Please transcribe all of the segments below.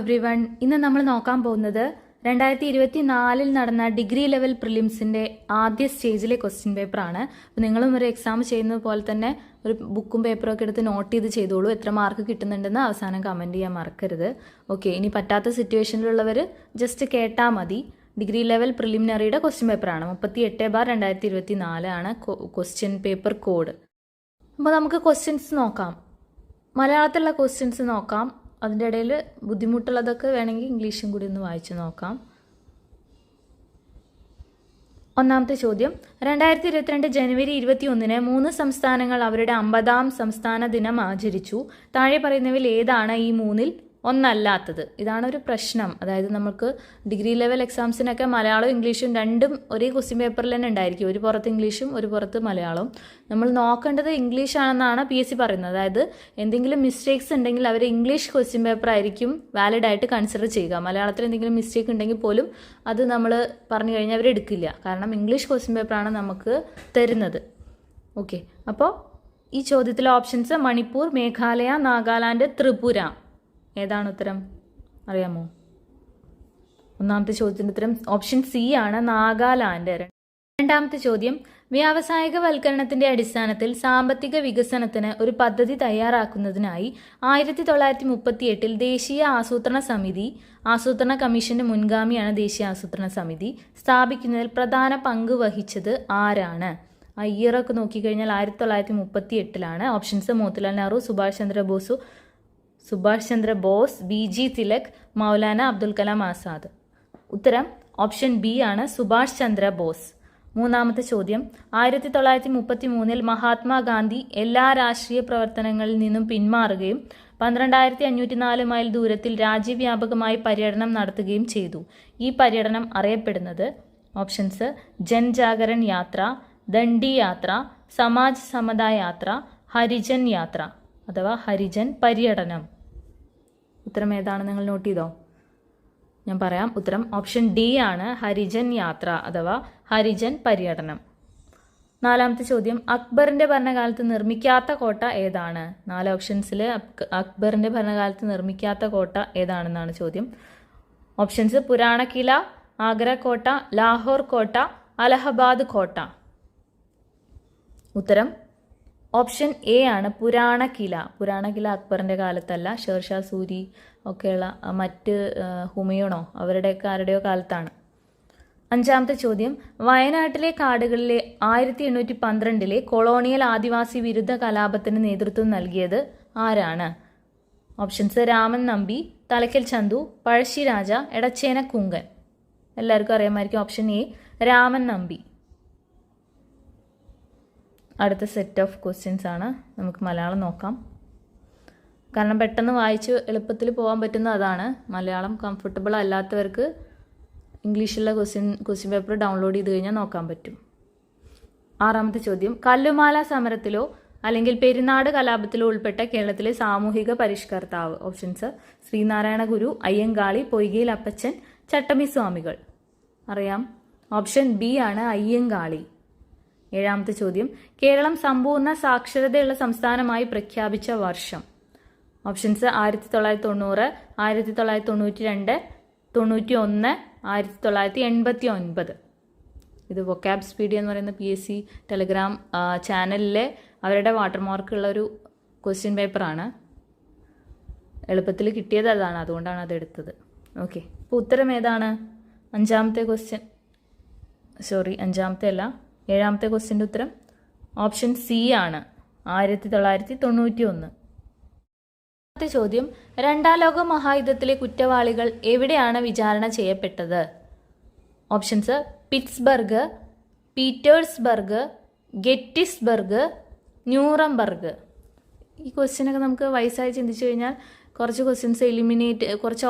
Every one. ഇന്ന് നമ്മൾ നോക്കാൻ പോകുന്നത് 2024 നടന്ന ഡിഗ്രി ലെവൽ പ്രിലിംസിന്റെ ആദ്യ സ്റ്റേജിലെ ക്വസ്റ്റ്യൻ പേപ്പറാണ്. അപ്പോൾ നിങ്ങളും ഒരു എക്സാം ചെയ്യുന്നത് പോലെ തന്നെ ഒരു ബുക്കും പേപ്പറും ഒക്കെ എടുത്ത് നോട്ട് ചെയ്തോളൂ. എത്ര മാർക്ക് കിട്ടുന്നുണ്ടെന്ന് അവസാനം കമൻറ്റ് ചെയ്യാൻ മറക്കരുത്. ഓക്കെ, ഇനി പറ്റാത്ത സിറ്റുവേഷനിലുള്ളവർ ജസ്റ്റ് കേട്ടാൽ മതി. ഡിഗ്രി ലെവൽ പ്രിലിമിനറിയുടെ ക്വസ്റ്റ്യൻ പേപ്പറാണ്. 38/2024 ആണ് ക്വസ്റ്റ്യൻ പേപ്പർ കോഡ്. അപ്പോൾ നമുക്ക് ക്വസ്റ്റ്യൻസ് നോക്കാം. മലയാളത്തിലുള്ള ക്വസ്റ്റ്യൻസ് നോക്കാം. അതിൻ്റെ ഇടയിൽ ബുദ്ധിമുട്ടുള്ളതൊക്കെ വേണമെങ്കിൽ ഇംഗ്ലീഷും കൂടി ഒന്ന് വായിച്ച് നോക്കാം. ഒന്നാമത്തെ ചോദ്യം, 2022 ജനുവരി 21 3 സംസ്ഥാനങ്ങൾ അവരുടെ 50ാം സംസ്ഥാന ദിനം ആചരിച്ചു. താഴെ പറയുന്നവയിൽ ഏതാണ് ഈ മൂന്നിൽ ഒന്നല്ലാത്തത്? ഇതാണ് ഒരു പ്രശ്നം. അതായത് നമുക്ക് ഡിഗ്രി ലെവൽ എക്സാംസിനൊക്കെ മലയാളവും ഇംഗ്ലീഷും രണ്ടും ഒരേ ക്വസ്റ്റ്യൻ പേപ്പറിൽ തന്നെ ഉണ്ടായിരിക്കും. ഒരു പുറത്ത് ഇംഗ്ലീഷും ഒരു പുറത്ത് മലയാളവും. നമ്മൾ നോക്കേണ്ടത് ഇംഗ്ലീഷ് ആണെന്നാണ് PSC പറയുന്നത്. അതായത് എന്തെങ്കിലും മിസ്റ്റേക്സ് ഉണ്ടെങ്കിൽ അവർ ഇംഗ്ലീഷ് ക്വസ്റ്റ്യൻ പേപ്പർ ആയിരിക്കും വാലിഡ് ആയിട്ട് കൺസിഡർ ചെയ്യുക. മലയാളത്തിൽ എന്തെങ്കിലും മിസ്റ്റേക്ക് ഉണ്ടെങ്കിൽ പോലും അത് നമ്മൾ പറഞ്ഞു കഴിഞ്ഞാൽ അവർ എടുക്കില്ല. കാരണം ഇംഗ്ലീഷ് ക്വസ്റ്റ്യൻ പേപ്പറാണ് നമുക്ക് തരുന്നത്. ഓക്കെ, അപ്പോൾ ഈ ചോദ്യത്തിലെ ഓപ്ഷൻസ് മണിപ്പൂർ, മേഘാലയ, നാഗാലാൻഡ്, ത്രിപുര. ഏതാണ് ഉത്തരം അറിയാമോ? ഒന്നാമത്തെ ചോദ്യത്തിന്റെ ഉത്തരം ഓപ്ഷൻ സി ആണ്, നാഗാലാൻഡ്. രണ്ടാമത്തെ ചോദ്യം, വ്യാവസായികവൽക്കരണത്തിന്റെ അടിസ്ഥാനത്തിൽ സാമ്പത്തിക വികസനത്തിന് ഒരു പദ്ധതി തയ്യാറാക്കുന്നതിനായി 1938 ദേശീയ ആസൂത്രണ കമ്മീഷന്റെ മുൻഗാമിയാണ് ദേശീയ ആസൂത്രണ സമിതി സ്ഥാപിക്കുന്നതിൽ പ്രധാന പങ്ക് വഹിച്ചത് ആരാണ്? ആ ഇയറൊക്കെ നോക്കിക്കഴിഞ്ഞാൽ 1938 ഓപ്ഷൻസ് മോത്തിലാൽ നെഹ്റു, സുഭാഷ് ചന്ദ്ര ബോസ്, BG തിലക്, മൗലാന അബ്ദുൽ കലാം ആസാദ്. ഉത്തരം ഓപ്ഷൻ ബി ആണ്, സുഭാഷ് ചന്ദ്ര ബോസ്. മൂന്നാമത്തെ ചോദ്യം, 1933 മഹാത്മാഗാന്ധി എല്ലാ രാഷ്ട്രീയ പ്രവർത്തനങ്ങളിൽ നിന്നും പിന്മാറുകയും 12,504 മൈൽ ദൂരത്തിൽ രാജ്യവ്യാപകമായി പര്യടനം നടത്തുകയും ചെയ്തു. ഈ പര്യടനം അറിയപ്പെടുന്നത്? ഓപ്ഷൻസ് ജൻജാഗരൺ യാത്ര, ദണ്ഡി യാത്ര, സമാജ് സമത യാത്ര, ഹരിജൻ യാത്ര അഥവാ ഹരിജൻ പര്യടനം. ഉത്തരം ഏതാണ് നിങ്ങൾ നോട്ട് ചെയ്തോ? ഞാൻ പറയാം. ഉത്തരം ഓപ്ഷൻ ഡി ആണ്, ഹരിജൻ യാത്ര അഥവാ ഹരിജൻ പര്യടനം. നാലാമത്തെ ചോദ്യം, അക്ബറിന്റെ ഭരണകാലത്ത് നിർമ്മിക്കാത്ത കോട്ട ഏതാണ്? 4 ഓപ്ഷൻസിൽ അക്ബറിന്റെ ഭരണകാലത്ത് നിർമ്മിക്കാത്ത കോട്ട ഏതാണെന്നാണ് ചോദ്യം. ഓപ്ഷൻസ് പുരാണ കില, ആഗ്ര കോട്ട, ലാഹോർ കോട്ട, അലഹബാദ് കോട്ട. ഉത്തരം ഓപ്ഷൻ എ ആണ്, പുരാണ കില അക്ബറിന്റെ കാലത്തല്ല, ഷേർഷാ സൂരി ഒക്കെയുള്ള മറ്റ് ഹുമയൂണോ അവരുടെയൊക്കെ ആരുടെയോ കാലത്താണ്. അഞ്ചാമത്തെ ചോദ്യം, വയനാട്ടിലെ കാടുകളിലെ 1812 കൊളോണിയൽ ആദിവാസി വിരുദ്ധ കലാപത്തിന് നേതൃത്വം നൽകിയത് ആരാണ്? ഓപ്ഷൻസ് രാമൻ നമ്പി, തലക്കൽ ചന്തു, പഴശ്ശിരാജ, എടച്ചേന കുങ്കൻ. എല്ലാവർക്കും അറിയാമായിരിക്കും. Option A Raman Nambi. അടുത്ത സെറ്റ് ഓഫ് ക്വസ്റ്റ്യൻസ് ആണ്. നമുക്ക് മലയാളം നോക്കാം. കാരണം പെട്ടെന്ന് വായിച്ച് എളുപ്പത്തിൽ പോകാൻ പറ്റുന്ന അതാണ്. മലയാളം കംഫർട്ടബിൾ അല്ലാത്തവർക്ക് ഇംഗ്ലീഷിലുള്ള ക്വസ്റ്റ്യൻ പേപ്പർ ഡൗൺലോഡ് ചെയ്ത് കഴിഞ്ഞാൽ നോക്കാൻ പറ്റും. ആറാമത്തെ ചോദ്യം, കല്ലുമാല സമരത്തിലോ അല്ലെങ്കിൽ പെരുന്നാട് കലാപത്തിലോ ഉൾപ്പെട്ട കേരളത്തിലെ സാമൂഹിക പരിഷ്കർത്താവ്? ഓപ്ഷൻസ് ശ്രീനാരായണ ഗുരു, അയ്യങ്കാളി, പൊയ്കയിൽ അപ്പച്ചൻ, ചട്ടമ്പി സ്വാമികൾ. അറിയാം. ഓപ്ഷൻ ബി ആണ്, അയ്യങ്കാളി. ഏഴാമത്തെ ചോദ്യം, കേരളം സമ്പൂർണ്ണ സാക്ഷരതയുള്ള സംസ്ഥാനമായി പ്രഖ്യാപിച്ച വർഷം? ഓപ്ഷൻസ് 1990, 1992, 91, 1989. ഇത് വൊക്കാബ് സ്പീഡ് എന്ന് പറയുന്ന PSC ടെലഗ്രാം ചാനലിലെ അവരുടെ വാട്ടർമാർക്കുള്ള ഒരു ക്വസ്റ്റ്യൻ പേപ്പറാണ്. എളുപ്പത്തിൽ കിട്ടിയത് അതാണ്, അതുകൊണ്ടാണ് അതെടുത്തത്. ഓക്കെ, അപ്പോൾ ഉത്തരം ഏതാണ്? അഞ്ചാമത്തെ അല്ല, ഏഴാമത്തെ ക്വസ്റ്റ്യൻ്റെ ഉത്തരം ഓപ്ഷൻ സി ആണ്, 1991. അടുത്ത ചോദ്യം, 2ാം ലോക മഹായുദ്ധത്തിലെ കുറ്റവാളികൾ എവിടെയാണ് വിചാരണ ചെയ്യപ്പെട്ടത്? Options Pittsburgh, Petersburg, Gettysburg, Nuremberg. ഈ ക്വസ്റ്റ്യനൊക്കെ നമുക്ക് വയസ്സായി ചിന്തിച്ചു കഴിഞ്ഞാൽ കുറച്ച്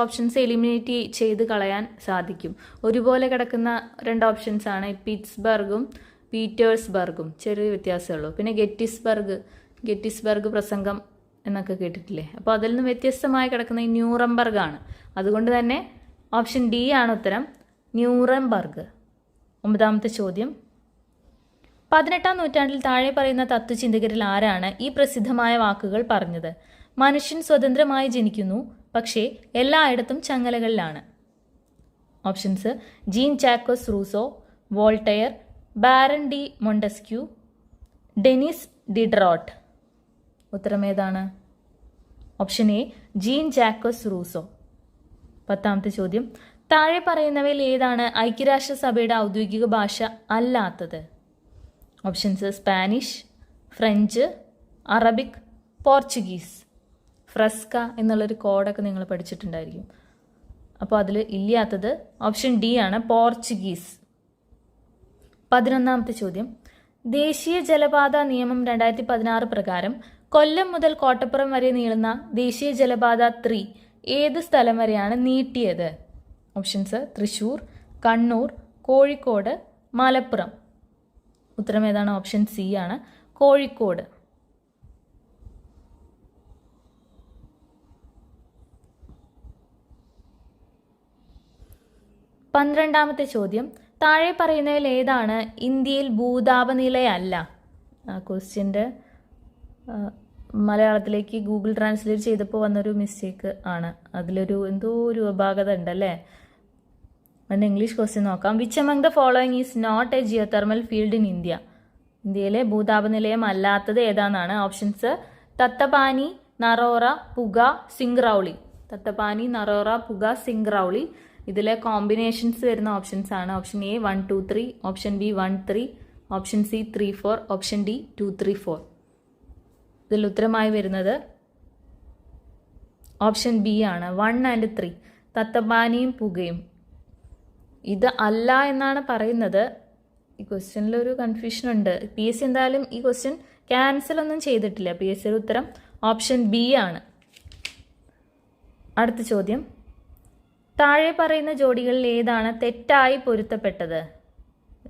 ഓപ്ഷൻസ് എലിമിനേറ്റ് ചെയ്ത് കളയാൻ സാധിക്കും. ഒരുപോലെ കിടക്കുന്ന 2 ഓപ്ഷൻസ് ആണ് പിറ്റ്സ്ബർഗും പീറ്റേഴ്സ്ബർഗും. ചെറിയ വ്യത്യാസമേ ഉള്ളൂ. പിന്നെ ഗെറ്റിസ്ബർഗ് പ്രസംഗം എന്നൊക്കെ കേട്ടിട്ടില്ലേ? അപ്പോൾ അതിൽ നിന്ന് വ്യത്യസ്തമായി കിടക്കുന്ന ഈ ന്യൂറംബർഗ് ആണ്. അതുകൊണ്ട് തന്നെ ഓപ്ഷൻ ഡി ആണ് ഉത്തരം, ന്യൂറംബർഗ്. 9ാമത്തെ ചോദ്യം, 18ാം നൂറ്റാണ്ടിൽ താഴെ പറയുന്ന തത്വചിന്തകരിൽ ആരാണ് ഈ പ്രസിദ്ധമായ വാക്കുകൾ പറഞ്ഞത്? മനുഷ്യൻ സ്വതന്ത്രമായി ജനിക്കുന്നു, പക്ഷേ എല്ലായിടത്തും ചങ്ങലകളിലാണ്. Options: Jean Jacques Rousseau, Voltaire, Baron de Montesquieu, Denis Diderot. ഉത്തരം ഏതാണ്? Option A, Jean Jacques Rousseau. 10ാമത്തെ ചോദ്യം: താഴെ പറയുന്നവയിൽ ഏതാണ് ഐക്യരാഷ്ട്രസഭയുടെ ഔദ്യോഗിക ഭാഷ അല്ലാത്തത്? Options: Spanish, French, Arabic, Portuguese. ഫ്രസ്ക എന്നുള്ളൊരു കോഡൊക്കെ നിങ്ങൾ പഠിച്ചിട്ടുണ്ടായിരിക്കും. അപ്പോൾ അതിൽ ഇല്ലാത്തത് ഓപ്ഷൻ ഡി ആണ്, പോർച്ചുഗീസ്. 11ാമത്തെ ചോദ്യം: ദേശീയ ജലപാത നിയമം 2016 പ്രകാരം കൊല്ലം മുതൽ കോട്ടപ്പുറം വരെ നീളുന്ന ദേശീയ ജലപാത 3 ഏത് സ്ഥലം വരെയാണ് നീട്ടിയത്? ഓപ്ഷൻസ്: തൃശൂർ, കണ്ണൂർ, കോഴിക്കോട്, മലപ്പുറം. ഉത്തരം ഏതാണ്? ഓപ്ഷൻ സി ആണ്, കോഴിക്കോട്. 12ാമത്തെ ചോദ്യം: താഴെ പറയുന്നതിൽ ഏതാണ് ഇന്ത്യയിൽ ഭൂതാപനിലയല്ല? ക്വസ്റ്റ്യൻ്റെ മലയാളത്തിലേക്ക് ഗൂഗിൾ ട്രാൻസ്ലേറ്റ് ചെയ്തപ്പോൾ വന്നൊരു മിസ്റ്റേക്ക് ആണ്. അതിലൊരു എന്തോ ഒരു അപാകത ഉണ്ടല്ലേ. അതിൻ്റെ ഇംഗ്ലീഷ് ക്വസ്റ്റ്യൻ നോക്കാം. Which among the following is not a geothermal field in India? ഇന്ത്യയിലെ ഭൂതാപനിലയം അല്ലാത്തത് ഏതാണെന്നാണ്. ഓപ്ഷൻസ്: തത്തപാനി, നറോറ, പുക, സിംഗ്രൗളി. തത്തപാനി, നറോറ, പുക, സിംഗ്രൗളി. ഇതിലെ കോമ്പിനേഷൻസ് വരുന്ന ഓപ്ഷൻസ് ആണ്. Option A 1, 2, 3, option B 1, 3, option C 3, 4, option D 2, 3, 4. ഇതിൽ ഉത്തരമായി വരുന്നത് ഓപ്ഷൻ ബി ആണ്, 1 and 3. തത്തപ്പാനിയും പുകയും. ഇത് അല്ല എന്നാണ് പറയുന്നത്. ഈ ക്വസ്റ്റ്യനിൽ ഒരു കൺഫ്യൂഷൻ ഉണ്ട്. PSC എന്തായാലും ഈ ക്വസ്റ്റ്യൻ ക്യാൻസൽ ഒന്നും ചെയ്തിട്ടില്ല. PSCയുടെ ഉത്തരം ഓപ്ഷൻ ബി ആണ്. അടുത്ത ചോദ്യം: താഴെ പറയുന്ന ജോഡികളിൽ ഏതാണ് തെറ്റായി പൊരുത്തപ്പെട്ടത്?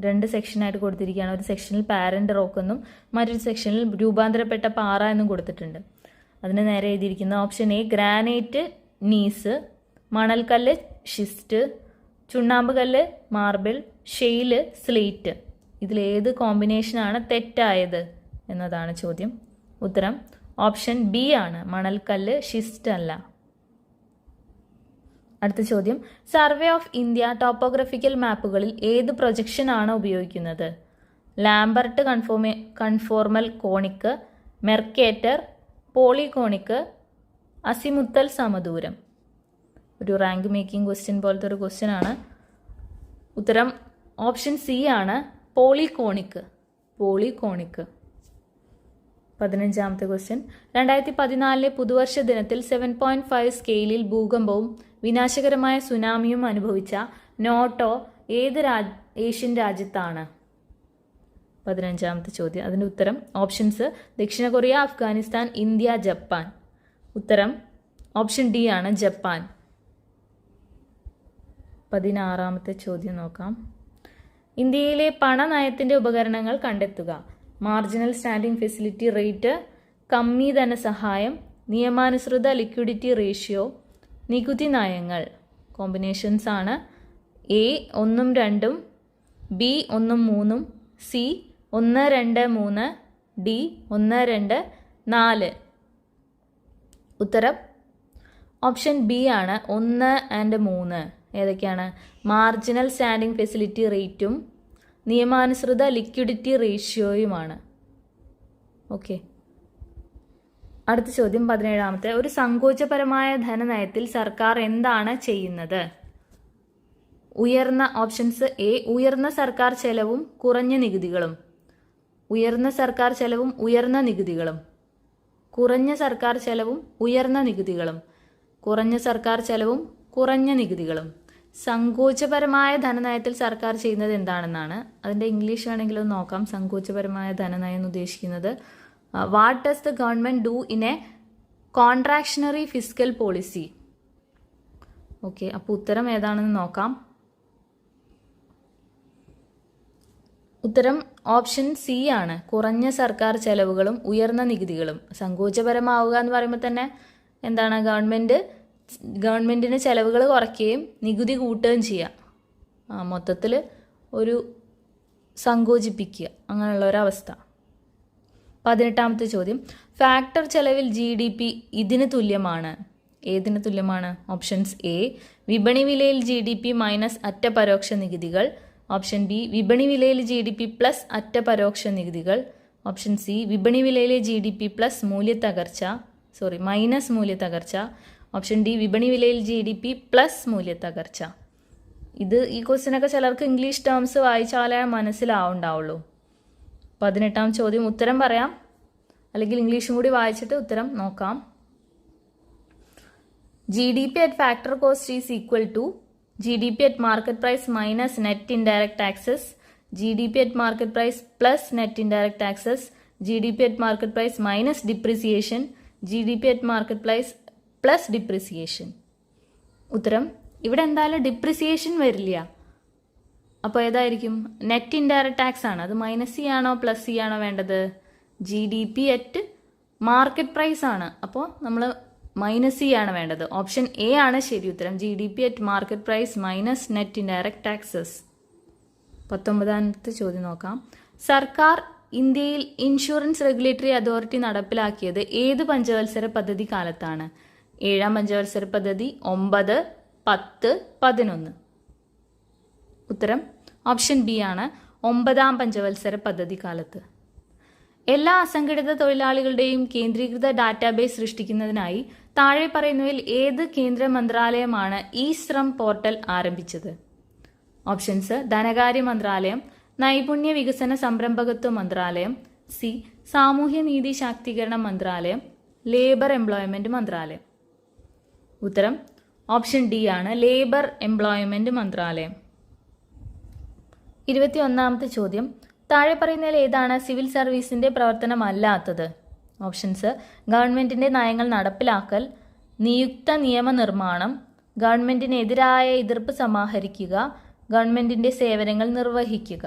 2 സെക്ഷനായിട്ട് കൊടുത്തിരിക്കുകയാണ്. ഒരു സെക്ഷനിൽ പാരന്റ് റോക്ക് എന്നും മറ്റൊരു സെക്ഷനിൽ രൂപാന്തരപ്പെട്ട പാറ എന്നും കൊടുത്തിട്ടുണ്ട്. അതിന് നേരെ എഴുതിയിരിക്കുന്ന ഓപ്ഷൻ എ ഗ്രാനൈറ്റ് നീസ്, മണൽക്കല്ല് ഷിസ്റ്റ്, ചുണ്ണാമ്പ് കല്ല് മാർബിൾ, ഷെയില് സ്ലേറ്റ്. ഇതിലേത് കോമ്പിനേഷനാണ് തെറ്റായത് എന്നതാണ് ചോദ്യം. ഉത്തരം ഓപ്ഷൻ ബി ആണ്, മണൽക്കല്ല് ഷിസ്റ്റ് അല്ല. അടുത്ത ചോദ്യം: സർവേ ഓഫ് ഇന്ത്യ ടോപ്പോഗ്രഫിക്കൽ മാപ്പുകളിൽ ഏത് പ്രൊജക്ഷൻ ആണ് ഉപയോഗിക്കുന്നത്? Lambert conformal conic, Mercator, polyconic, azimuthal സമദൂരം. ഒരു റാങ്ക് മേക്കിംഗ് ക്വസ്റ്റ്യൻ പോലത്തെ ഒരു ക്വസ്റ്റ്യൻ ആണ്. ഉത്തരം ഓപ്ഷൻ സി ആണ്, പോളികോണിക്ക്. പോളികോണിക്ക്. 15ാമത്തെ ക്വസ്റ്റ്യൻ: 2014 പുതുവർഷ ദിനത്തിൽ 7.5 സ്കെയിലിൽ ഭൂകമ്പവും വിനാശകരമായ സുനാമിയും അനുഭവിച്ച നോട്ടോ ഏത് ഏഷ്യൻ രാജ്യത്താണ്? 15ാമത്തെ ചോദ്യം. അതിൻ്റെ ഉത്തരം ഓപ്ഷൻസ്: ദക്ഷിണ കൊറിയ, അഫ്ഗാനിസ്ഥാൻ, ഇന്ത്യ, ജപ്പാൻ. ഉത്തരം ഓപ്ഷൻ ഡി ആണ്, ജപ്പാൻ. 16ാമത്തെ ചോദ്യം നോക്കാം. ഇന്ത്യയിലെ പണനയത്തിൻ്റെ ഉപകരണങ്ങൾ കണ്ടെത്തുക. മാർജിനൽ സ്റ്റാൻഡിംഗ് ഫെസിലിറ്റി റേറ്റ്, കമ്മി ധനസഹായം, നിയമാനുസൃത ലിക്വിഡിറ്റി റേഷ്യോ, നികുതി നയങ്ങൾ. കോമ്പിനേഷൻസ് ആണ് എ 1, 2, ബി 1, 3, സി 1, 2, 3, ഡി 1, 2, 4. ഉത്തരം ഓപ്ഷൻ ബി ആണ്, 1 and 3. ഏതൊക്കെയാണ്? മാർജിനൽ സ്റ്റാൻഡിംഗ് ഫെസിലിറ്റി റേറ്റും നിയമാനുസൃത ലിക്വിഡിറ്റി റേഷ്യോയുമാണ്. ഓക്കെ. അടുത്ത ചോദ്യം 17ാമത്തെ: ഒരു സങ്കോചപരമായ ധനനയത്തിൽ സർക്കാർ എന്താണ് ചെയ്യുന്നത്? ഓപ്ഷൻസ് എ ഉയർന്ന സർക്കാർ ചെലവും കുറഞ്ഞ നികുതികളും, ഉയർന്ന സർക്കാർ ചെലവും ഉയർന്ന നികുതികളും, കുറഞ്ഞ സർക്കാർ ചെലവും ഉയർന്ന നികുതികളും, കുറഞ്ഞ സർക്കാർ ചെലവും കുറഞ്ഞ നികുതികളും. സങ്കോചപരമായ ധനനയത്തിൽ സർക്കാർ ചെയ്യുന്നത് എന്താണെന്നാണ്. അതിൻ്റെ ഇംഗ്ലീഷ് വേണമെങ്കിലും നോക്കാം. സങ്കോചപരമായ ധനനയം എന്ന് ഉദ്ദേശിക്കുന്നത് what does the government do in A കോൺട്രാക്ഷണറി fiscal policy. Okay, അപ്പോൾ ഉത്തരം ഏതാണെന്ന് നോക്കാം. ഉത്തരം ഓപ്ഷൻ സി ആണ്, കുറഞ്ഞ സർക്കാർ ചെലവുകളും ഉയർന്ന നികുതികളും. സങ്കോചപരമാവുക എന്ന് പറയുമ്പോൾ തന്നെ എന്താണ്? ഗവൺമെൻറ്റിന് ചെലവുകൾ കുറയ്ക്കുകയും നികുതി കൂട്ടുകയും ചെയ്യുക. മൊത്തത്തിൽ ഒരു സങ്കോചിപ്പിക്കുക, അങ്ങനെയുള്ള ഒരവസ്ഥ. 18ാമത്തെ ചോദ്യം: ഫാക്ടർ ചെലവിൽ GDP ഇതിന് തുല്യമാണ്. ഏതിന് തുല്യമാണ്? ഓപ്ഷൻസ് എ വിപണി വിലയിൽ GDP മൈനസ് അറ്റ പരോക്ഷ നികുതികൾ, ഓപ്ഷൻ ബി വിപണി വിലയിൽ GDP പ്ലസ് അറ്റ പരോക്ഷ നികുതികൾ, ഓപ്ഷൻ സി വിപണി വിലയിലെ GDP പ്ലസ് മൈനസ് മൂല്യത്തകർച്ച, ഓപ്ഷൻ ഡി വിപണി വിലയിൽ GDP പ്ലസ് മൂല്യത്തകർച്ച. ഈ ക്വസ്റ്റ്യനൊക്കെ ചിലർക്ക് ഇംഗ്ലീഷ് ടേംസ് വായിച്ചാലേ മനസ്സിലാവുണ്ടാവുള്ളൂ. 18ാം ചോദ്യം ഉത്തരം പറയാം, അല്ലെങ്കിൽ ഇംഗ്ലീഷും കൂടി വായിച്ചിട്ട് ഉത്തരം നോക്കാം. GDP at factor cost is equal to GDP at market price minus net indirect taxes, GDP at market price plus net indirect taxes, GDP at market price minus depreciation, GDP at market price plus depreciation. ഉത്തരം ഇവിടെ എന്തായാലും depreciation വരില്ല. അപ്പോൾ ഏതായിരിക്കും? Net indirect tax ആണ്. അത് minus C ആണോ plus C ആണോ വേണ്ടത്? GDP at മാർക്കറ്റ് പ്രൈസ് ആണ്. അപ്പോൾ നമ്മൾ മൈനസ് സി ആണ് വേണ്ടത്. ഓപ്ഷൻ എ ആണ് ശരി ഉത്തരം. GDP at market price minus net indirect taxes. 19ാമത്തെ ചോദ്യം നോക്കാം. സർക്കാർ ഇന്ത്യയിൽ ഇൻഷുറൻസ് റെഗുലേറ്ററി അതോറിറ്റി നടപ്പിലാക്കിയത് ഏത് പഞ്ചവത്സര പദ്ധതി കാലത്താണ്? 7ാം പഞ്ചവത്സര പദ്ധതി, 9, 10, 11. ഉത്തരം ഓപ്ഷൻ ബി ആണ് 9ാം പഞ്ചവത്സര പദ്ധതി കാലത്ത്. എല്ലാ അസംഘടിത തൊഴിലാളികളുടെയും കേന്ദ്രീകൃത ഡാറ്റാബേസ് സൃഷ്ടിക്കുന്നതിനായി താഴെ പറയുന്നവയിൽ ഏത് കേന്ദ്ര മന്ത്രാലയമാണ് ഇ ശ്രം പോർട്ടൽ ആരംഭിച്ചത്? ഓപ്ഷൻസ്: ധനകാര്യ മന്ത്രാലയം, നൈപുണ്യ വികസന സംരംഭകത്വ മന്ത്രാലയം, സി സാമൂഹ്യനീതി ശാക്തീകരണ മന്ത്രാലയം, ലേബർ എംപ്ലോയ്മെന്റ് മന്ത്രാലയം. ഉത്തരം ഓപ്ഷൻ ഡി ആണ് ലേബർ എംപ്ലോയ്മെന്റ് മന്ത്രാലയം. 21ാമത്തെ ചോദ്യം. താഴെ പറയുന്നതിൽ ഏതാണ് സിവിൽ സർവീസിന്റെ പ്രവർത്തനമല്ലാത്തത്? ഓപ്ഷൻസ്: ഗവൺമെന്റിന്റെ നയങ്ങൾ നടപ്പിലാക്കൽ, നിയുക്ത നിയമനിർമ്മാണം, ഗവൺമെന്റിനെതിരായ എതിർപ്പ് സമാഹരിക്കുക, ഗവൺമെന്റിന്റെ സേവനങ്ങൾ നിർവഹിക്കുക.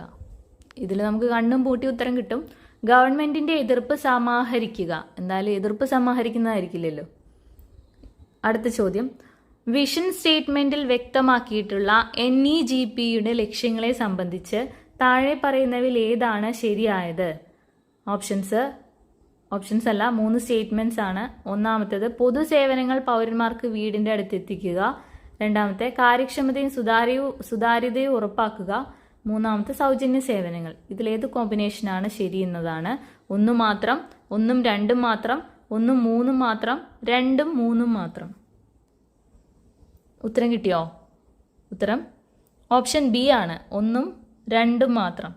ഇതിൽ നമുക്ക് കണ്ണും പൂട്ടി ഉത്തരം കിട്ടും. ഗവൺമെന്റിന്റെ എതിർപ്പ് സമാഹരിക്കുക. എന്തായാലും എതിർപ്പ് സമാഹരിക്കുന്നതായിരിക്കില്ലല്ലോ. അടുത്ത ചോദ്യം. വിഷൻ സ്റ്റേറ്റ്മെന്റിൽ വ്യക്തമാക്കിയിട്ടുള്ള NEGPയുടെ ലക്ഷ്യങ്ങളെ സംബന്ധിച്ച് താഴെ പറയുന്നവയിൽ ഏതാണ് ശരിയായത്? ഓപ്ഷൻസ് അല്ല, 3 സ്റ്റേറ്റ്മെന്റ്സ് ആണ്. ഒന്നാമത്തേത് പൊതുസേവനങ്ങൾ പൗരന്മാർക്ക് വീടിന്റെ അടുത്തെത്തിക്കുക, രണ്ടാമത്തെ കാര്യക്ഷമതയും സുതാര്യതയും ഉറപ്പാക്കുക, മൂന്നാമത്തെ സൗജന്യ സേവനങ്ങൾ. ഇതിലേത് കോമ്പിനേഷനാണ് ശരി എന്നതാണ്. 1 മാത്രം, 1ഉം 2ഉം മാത്രം, 1ഉം 3ഉം മാത്രം, 2ഉം 3ഉം മാത്രം. ഉത്തരം കിട്ടിയോ? ഉത്തരം ഓപ്ഷൻ ബി ആണ് 1ഉം 2ഉം മാത്രം.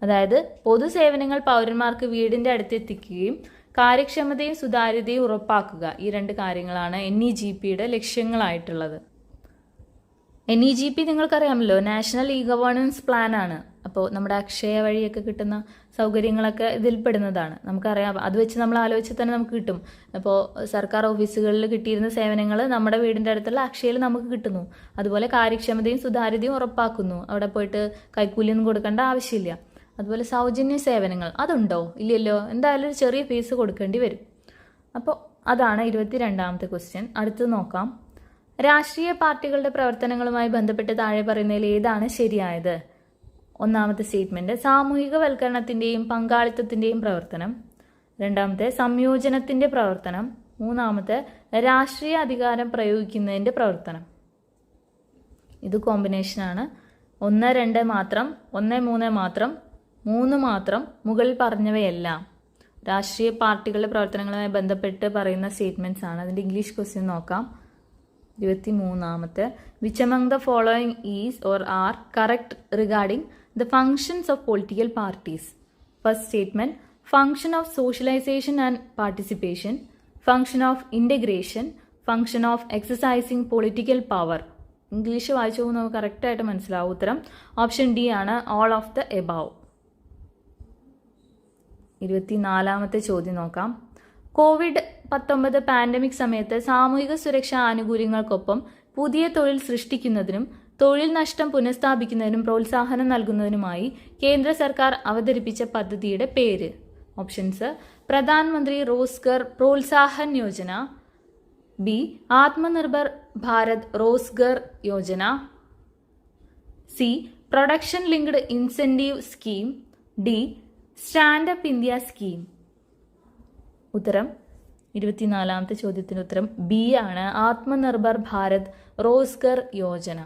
അതായത് പൊതുസേവനങ്ങൾ പൗരന്മാർക്ക് വീടിന്റെ അടുത്തെത്തിക്കുകയും കാര്യക്ഷമതയും സുതാര്യതയും ഉറപ്പാക്കുക, ഈ 2 കാര്യങ്ങളാണ് NEGPയുടെ ലക്ഷ്യങ്ങളായിട്ടുള്ളത്. NEGP നിങ്ങൾക്കറിയാമല്ലോ, നാഷണൽ ഇ ഗവേണൻസ് പ്ലാൻ ആണ്. അപ്പോൾ നമ്മുടെ അക്ഷയ വഴിയൊക്കെ കിട്ടുന്ന സൗകര്യങ്ങളൊക്കെ ഇതിൽ പെടുന്നതാണ്. നമുക്കറിയാം, അത് വെച്ച് നമ്മൾ ആലോചിച്ചാൽ തന്നെ നമുക്ക് കിട്ടും. അപ്പോൾ സർക്കാർ ഓഫീസുകളിൽ കിട്ടിയിരുന്ന സേവനങ്ങൾ നമ്മുടെ വീടിൻ്റെ അടുത്തുള്ള അക്ഷയയിൽ നമുക്ക് കിട്ടുന്നു. അതുപോലെ കാര്യക്ഷമതയും സുതാര്യതയും ഉറപ്പാക്കുന്നു. അവിടെ പോയിട്ട് കൈക്കൂലിയൊന്നും കൊടുക്കേണ്ട ആവശ്യമില്ല. അതുപോലെ സൗജന്യ സേവനങ്ങൾ അതുണ്ടോ? ഇല്ലല്ലോ. എന്തായാലും ഒരു ചെറിയ ഫീസ് കൊടുക്കേണ്ടി വരും. അപ്പോൾ അതാണ് 22ാമത്തെ ക്വസ്റ്റ്യൻ. അടുത്തത് നോക്കാം. രാഷ്ട്രീയ പാർട്ടികളുടെ പ്രവർത്തനങ്ങളുമായി ബന്ധപ്പെട്ട് താഴെ പറയുന്നതിൽ ഏതാണ് ശരിയായത്? ഒന്നാമത്തെ സ്റ്റേറ്റ്മെന്റ് സാമൂഹികവൽക്കരണത്തിന്റെയും പങ്കാളിത്തത്തിന്റെയും പ്രവർത്തനം, രണ്ടാമത്തെ സംയോജനത്തിന്റെ പ്രവർത്തനം, മൂന്നാമത്തെ രാഷ്ട്രീയ അധികാരം പ്രയോഗിക്കുന്നതിന്റെ പ്രവർത്തനം. ഇത് കോമ്പിനേഷനാണ്. 1, 2 മാത്രം, 1, 3 മാത്രം, 3 മാത്രം, മുകളിൽ പറഞ്ഞവയെല്ലാം രാഷ്ട്രീയ പാർട്ടികളുടെ പ്രവർത്തനങ്ങളുമായി ബന്ധപ്പെട്ട് പറയുന്ന സ്റ്റേറ്റ്മെന്റ്സ് ആണ്. അതിന്റെ ഇംഗ്ലീഷ് ക്വസ്റ്റ്യൻ നോക്കാം. 23ാമത്തെ which among the following is or are correct regarding the functions of political parties? First statement, function of socialization and participation, function of integration, function of exercising political power. English വായിച്ചു നമുക്ക് കറക്റ്റായിട്ട് മനസ്സിലാവും. ഉത്തരം option D ആണ് all of the above. 24ാമത്തെ ചോദ്യം നോക്കാം. COVID-19 pandemic സമയത്ത് സാമൂഹിക സുരക്ഷാ ആനുകൂല്യങ്ങൾക്കൊപ്പം പുതിയ തൊഴിൽ സൃഷ്ടിക്കുന്നതിനും തൊഴിൽ നഷ്ടം പുനഃസ്ഥാപിക്കുന്നതിനും പ്രോത്സാഹനം നൽകുന്നതിനുമായി കേന്ദ്ര സർക്കാർ അവതരിപ്പിച്ച പദ്ധതിയുടെ പേര്. Options: Pradhanmantri Rozgar Protsahan Yojana, B Atmanirbhar Bharat Rozgar Yojana, C production linked incentive scheme, D stand up India scheme. ഉത്തരം 24ാമത്തെ ചോദ്യത്തിന് ഉത്തരം ബി ആണ്. ആത്മനിർഭർ ഭാരത് റോസ്ഗർ യോജന.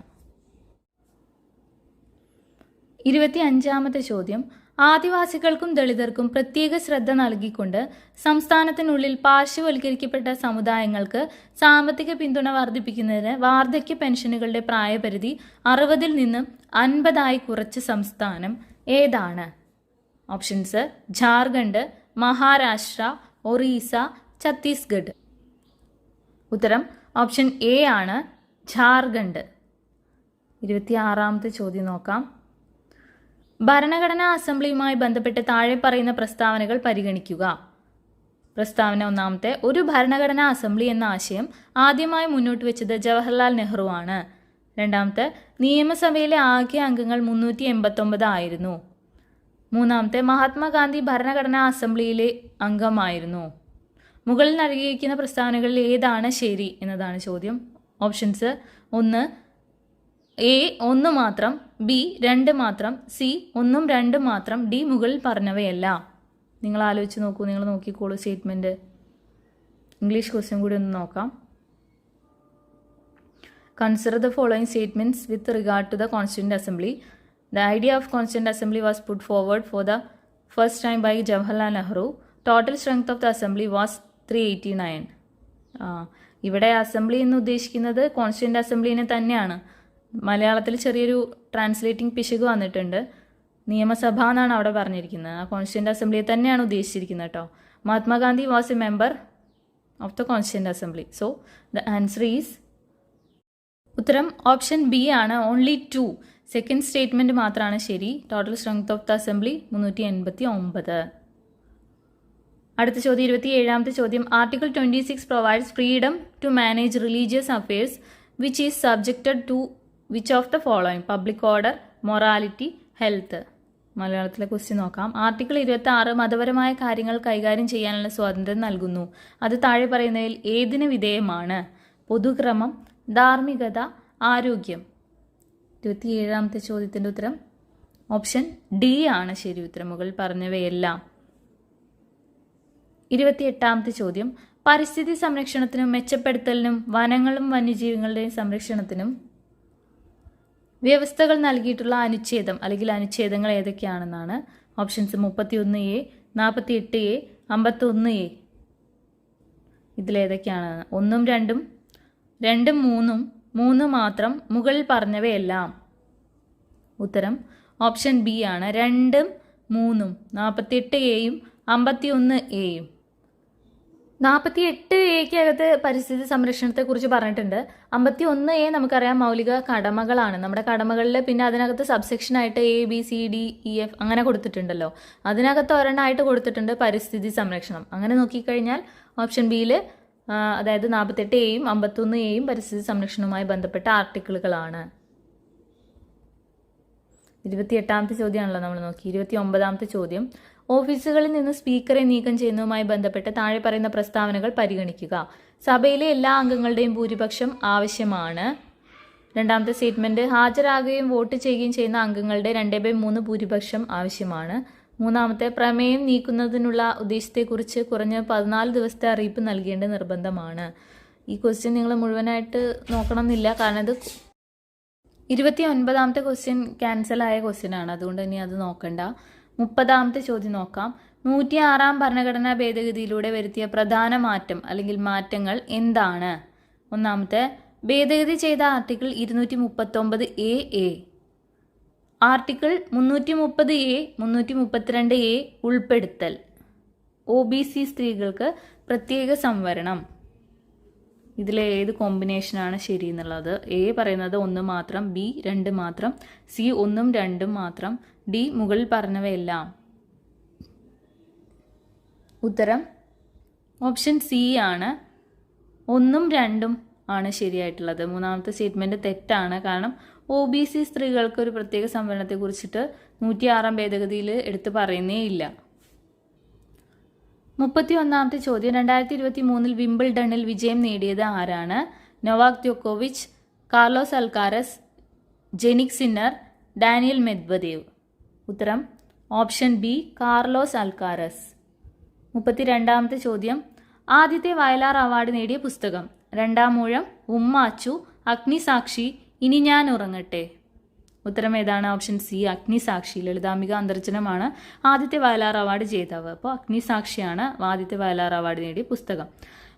25ാമത്തെ ചോദ്യം, ആദിവാസികൾക്കും ദളിതർക്കും പ്രത്യേക ശ്രദ്ധ നൽകിക്കൊണ്ട് സംസ്ഥാനത്തിനുള്ളിൽ പാർശ്വവൽക്കരിക്കപ്പെട്ട സമുദായങ്ങൾക്ക് സാമ്പത്തിക പിന്തുണ വർദ്ധിപ്പിക്കുന്നതിന് വാർദ്ധക്യ പെൻഷനുകളുടെ പ്രായപരിധി 60-ൽ നിന്നും 50-ആയി കുറച്ച സംസ്ഥാനം ഏതാണ്? ഓപ്ഷൻസ്: ജാർഖണ്ഡ്, മഹാരാഷ്ട്ര, ഒറീസ, ഛത്തീസ്ഗഡ്. ഉത്തരം ഓപ്ഷൻ എ ആണ്, ജാർഖണ്ഡ്. 26ാമത്തെ ചോദ്യം നോക്കാം. ഭരണഘടനാ അസംബ്ലിയുമായി ബന്ധപ്പെട്ട് താഴെ പറയുന്ന പ്രസ്താവനകൾ പരിഗണിക്കുക. പ്രസ്താവന ഒന്നാമത്തെ: ഒരു ഭരണഘടനാ അസംബ്ലി എന്ന ആശയം ആദ്യമായി മുന്നോട്ട് വെച്ചത് ജവഹർലാൽ നെഹ്റു ആണ്. രണ്ടാമത്തെ: നിയമസഭയിലെ ആകെ അംഗങ്ങൾ 389 ആയിരുന്നു. മൂന്നാമത്തെ: മഹാത്മാഗാന്ധി ഭരണഘടനാ അസംബ്ലിയിലെ അംഗമായിരുന്നു. മുകളിൽ നൽകിയിരിക്കുന്ന പ്രസ്താവനകളിൽ ഏതാണ് ശരി എന്നതാണ് ചോദ്യം. ഓപ്ഷൻസ്: 1 എ 1 മാത്രം, ബി 2 മാത്രം, സി 1ഉം 2ഉം മാത്രം, ഡി മുകളിൽ പറഞ്ഞവയല്ല. നിങ്ങൾ ആലോചിച്ച് നോക്കൂ, നിങ്ങൾ നോക്കിക്കോളൂ സ്റ്റേറ്റ്മെൻറ്റ്. ഇംഗ്ലീഷ് ക്വസ്റ്റ്യൻ കൂടി ഒന്ന് നോക്കാം. Consider the following statements with regard to the constituent assembly. The idea of Constituent Assembly was put forward for the first time by Jawaharlal Nehru. Total strength of the assembly was 389. ഇവിടെ assembly എന്ന് ഉദ്ദേശിക്കുന്നത് constituent അസംബ്ലിനെ തന്നെയാണ്. മലയാളത്തിൽ ചെറിയൊരു translating പിശക് വന്നിട്ടുണ്ട്. നിയമസഭ എന്നാണ് അവിടെ പറഞ്ഞിരിക്കുന്നത്. ആ കോൺസ്റ്റിറ്റ്യൂന്റ് അസംബ്ലിയെ തന്നെയാണ് ഉദ്ദേശിച്ചിരിക്കുന്നത് കേട്ടോ. Mahatma Gandhi was a member of the constituent assembly. So the answer is ഉത്തരം ഓപ്ഷൻ ബി ആണ്, ഓൺലി 2. സെക്കൻഡ് സ്റ്റേറ്റ്മെൻറ്റ് മാത്രമാണ് ശരി. Total strength of the assembly 389. അടുത്ത ചോദ്യം 27ാമത്തെ ചോദ്യം. Article 26 provides freedom to manage religious affairs which is subjected to which of the following? Public order, morality, health. മലയാളത്തിലെ question നോക്കാം. ആർട്ടിക്കിൾ 26 മതപരമായ കാര്യങ്ങൾ കൈകാര്യം ചെയ്യാനുള്ള സ്വാതന്ത്ര്യം നൽകുന്നു. അത് താഴെ പറയുന്നതിൽ ഏതിന് വിധേയമാണ്? പൊതുക്രമം, ധാർമ്മികത, ആരോഗ്യം. 27ാമത്തെ ചോദ്യത്തിൻ്റെ ഉത്തരം ഓപ്ഷൻ ഡി ആണ് ശരി ഉത്തരം. മുകളിൽ പറഞ്ഞവയെല്ലാം. 28ാമത്തെ ചോദ്യം. പരിസ്ഥിതി സംരക്ഷണത്തിനും മെച്ചപ്പെടുത്തലിനും വനങ്ങളും വന്യജീവികളുടെയും സംരക്ഷണത്തിനും വ്യവസ്ഥകൾ നൽകിയിട്ടുള്ള അനുച്ഛേദം അല്ലെങ്കിൽ അനുച്ഛേദങ്ങൾ ഏതൊക്കെയാണെന്നാണ്. Options 31A, 48A, 51A. ഇതിലേതൊക്കെയാണ്? 1ഉം 2ഉം, 2ഉം 3ഉം, 3 മാത്രം, മുകളിൽ പറഞ്ഞവയെല്ലാം. ഉത്തരം ഓപ്ഷൻ ബി ആണ്, 2ഉം 3ഉം. 48Aയും 51Aയും. 48Aക്കകത്ത് പരിസ്ഥിതി സംരക്ഷണത്തെക്കുറിച്ച് പറഞ്ഞിട്ടുണ്ട്. 51A നമുക്കറിയാം മൗലിക കടമകളാണ്. നമ്മുടെ കടമകളിൽ പിന്നെ അതിനകത്ത് സബ്സെക്ഷനായിട്ട് ABCDEF അങ്ങനെ കൊടുത്തിട്ടുണ്ടല്ലോ. അതിനകത്ത് ഒരെണ്ണമായിട്ട് കൊടുത്തിട്ടുണ്ട് പരിസ്ഥിതി സംരക്ഷണം. അങ്ങനെ നോക്കിക്കഴിഞ്ഞാൽ ഓപ്ഷൻ ബിയിൽ അതായത് 48Aയും 51Aയും പരിസ്ഥിതി സംരക്ഷണവുമായി ബന്ധപ്പെട്ട ആർട്ടിക്കിളുകളാണ്. 28ാമത്തെ ചോദ്യമാണല്ലോ നമ്മൾ നോക്കി. 29ാമത്തെ ചോദ്യം. ഓഫീസുകളിൽ നിന്ന് സ്പീക്കറെ നീക്കം ചെയ്യുന്നതുമായി ബന്ധപ്പെട്ട് താഴെ പറയുന്ന പ്രസ്താവനകൾ പരിഗണിക്കുക. സഭയിലെ എല്ലാ അംഗങ്ങളുടെയും ഭൂരിപക്ഷം ആവശ്യമാണ്. രണ്ടാമത്തെ സ്റ്റേറ്റ്മെന്റ്. ഹാജരാകുകയും വോട്ട് ചെയ്യുകയും ചെയ്യുന്ന അംഗങ്ങളുടെ 2/3 ഭൂരിപക്ഷം ആവശ്യമാണ്. മൂന്നാമത്തെ, പ്രമേയം നീക്കുന്നതിനുള്ള ഉദ്ദേശത്തെക്കുറിച്ച് കുറഞ്ഞ 14 ദിവസത്തെ അറിയിപ്പ് നൽകേണ്ട നിർബന്ധമാണ്. ഈ ക്വസ്റ്റ്യൻ നിങ്ങൾ മുഴുവനായിട്ട് നോക്കണം എന്നില്ല, കാരണം ഇത് 29ാമത്തെ ക്വസ്റ്റ്യൻ ക്യാൻസലായ ക്വസ്റ്റ്യൻ ആണ്, അതുകൊണ്ട് ഇനി അത് നോക്കണ്ട. 30ാമത്തെ ചോദ്യം നോക്കാം. 106ാം ഭരണഘടനാ ഭേദഗതിയിലൂടെ വരുത്തിയ പ്രധാന മാറ്റം അല്ലെങ്കിൽ മാറ്റങ്ങൾ എന്താണ്? ഒന്നാമത്തെ, ഭേദഗതി ചെയ്ത article 239A. Article 330A, 332A ഉൾപ്പെടുത്തൽ. OBC സ്ത്രീകൾക്ക് പ്രത്യേക സംവരണം. ഇതിലെ ഏത് കോമ്പിനേഷനാണ് ശരി എന്നുള്ളത്? എ പറയുന്നത് 1 മാത്രം, ബി 2 മാത്രം, സി 1ഉം 2ഉം മാത്രം, ഡി മുകളിൽ പറഞ്ഞവയെല്ലാം. ഉത്തരം ഓപ്ഷൻ സി ആണ്, 1ഉം 2ഉം ആണ് ശരിയായിട്ടുള്ളത്. മൂന്നാമത്തെ സ്റ്റേറ്റ്മെൻറ്റ് തെറ്റാണ്. കാരണം OBC സ്ത്രീകൾക്ക് ഒരു പ്രത്യേക സംവരണത്തെ കുറിച്ചിട്ട് 106ാം ഭേദഗതിയിൽ എടുത്തു പറയുന്നേ ഇല്ല. 31ാമത്തെ ചോദ്യം. 2023 വിംബിൾഡണിൽ വിജയം നേടിയത് ആരാണ്? നൊവാക് ദ്യോക്കോവിച്ച്, Carlos Alcaraz, Jannik Sinner, Daniil Medvedev. ഉത്തരം ഓപ്ഷൻ ബി, കാർലോസ് അൽക്കാരസ്. 32ാമത്തെ ചോദ്യം. ആദ്യത്തെ വയലാർ അവാർഡ് നേടിയ പുസ്തകം? രണ്ടാം മൂഴം, ഉമ്മാച്ചു, അഗ്നിസാക്ഷി, ഇനി ഞാൻ ഉറങ്ങട്ടെ. ഉത്തരം ഏതാണ്? Option C, Agnisakshi. ലളിതാംബിക അന്തർജനമാണ് ആദ്യത്തെ വയലാർ അവാർഡ് ജേതാവ്. അപ്പോൾ അഗ്നിസാക്ഷിയാണ് ആദ്യത്തെ വയലാർ അവാർഡ് നേടിയ പുസ്തകം.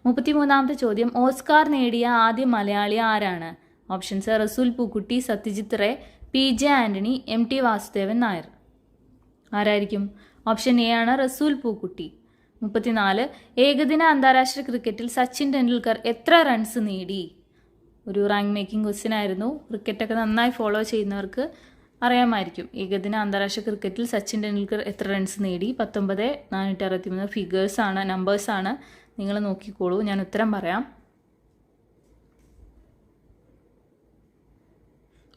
33ാമത്തെ ചോദ്യം, ഓസ്കാർ നേടിയ ആദ്യ മലയാളി ആരാണ്? Options: Resul Pookutty, Satyajit Ray, PJ Antony, MT Vasudevan Nair. ആരായിരിക്കും? ഓപ്ഷൻ എ ആണ് റസൂൽ പൂക്കുട്ടി. 34, ഏകദിന അന്താരാഷ്ട്ര ക്രിക്കറ്റിൽ സച്ചിൻ ടെണ്ടുൽക്കർ എത്ര റൺസ് നേടി? ഒരു റാങ്ക് മേക്കിംഗ് ക്വസ്റ്റ്യൻ ആയിരുന്നു. ക്രിക്കറ്റൊക്കെ നന്നായി ഫോളോ ചെയ്യുന്നവർക്ക് അറിയാമായിരിക്കും. ഏകദിന അന്താരാഷ്ട്ര ക്രിക്കറ്റിൽ സച്ചിൻ ടെണ്ടുൽക്കർ എത്ര റൺസ് നേടി? 19,463. ഫിഗേഴ്സാണ്, നമ്പേഴ്സാണ്. നിങ്ങൾ നോക്കിക്കോളൂ, ഞാൻ ഉത്തരം പറയാം.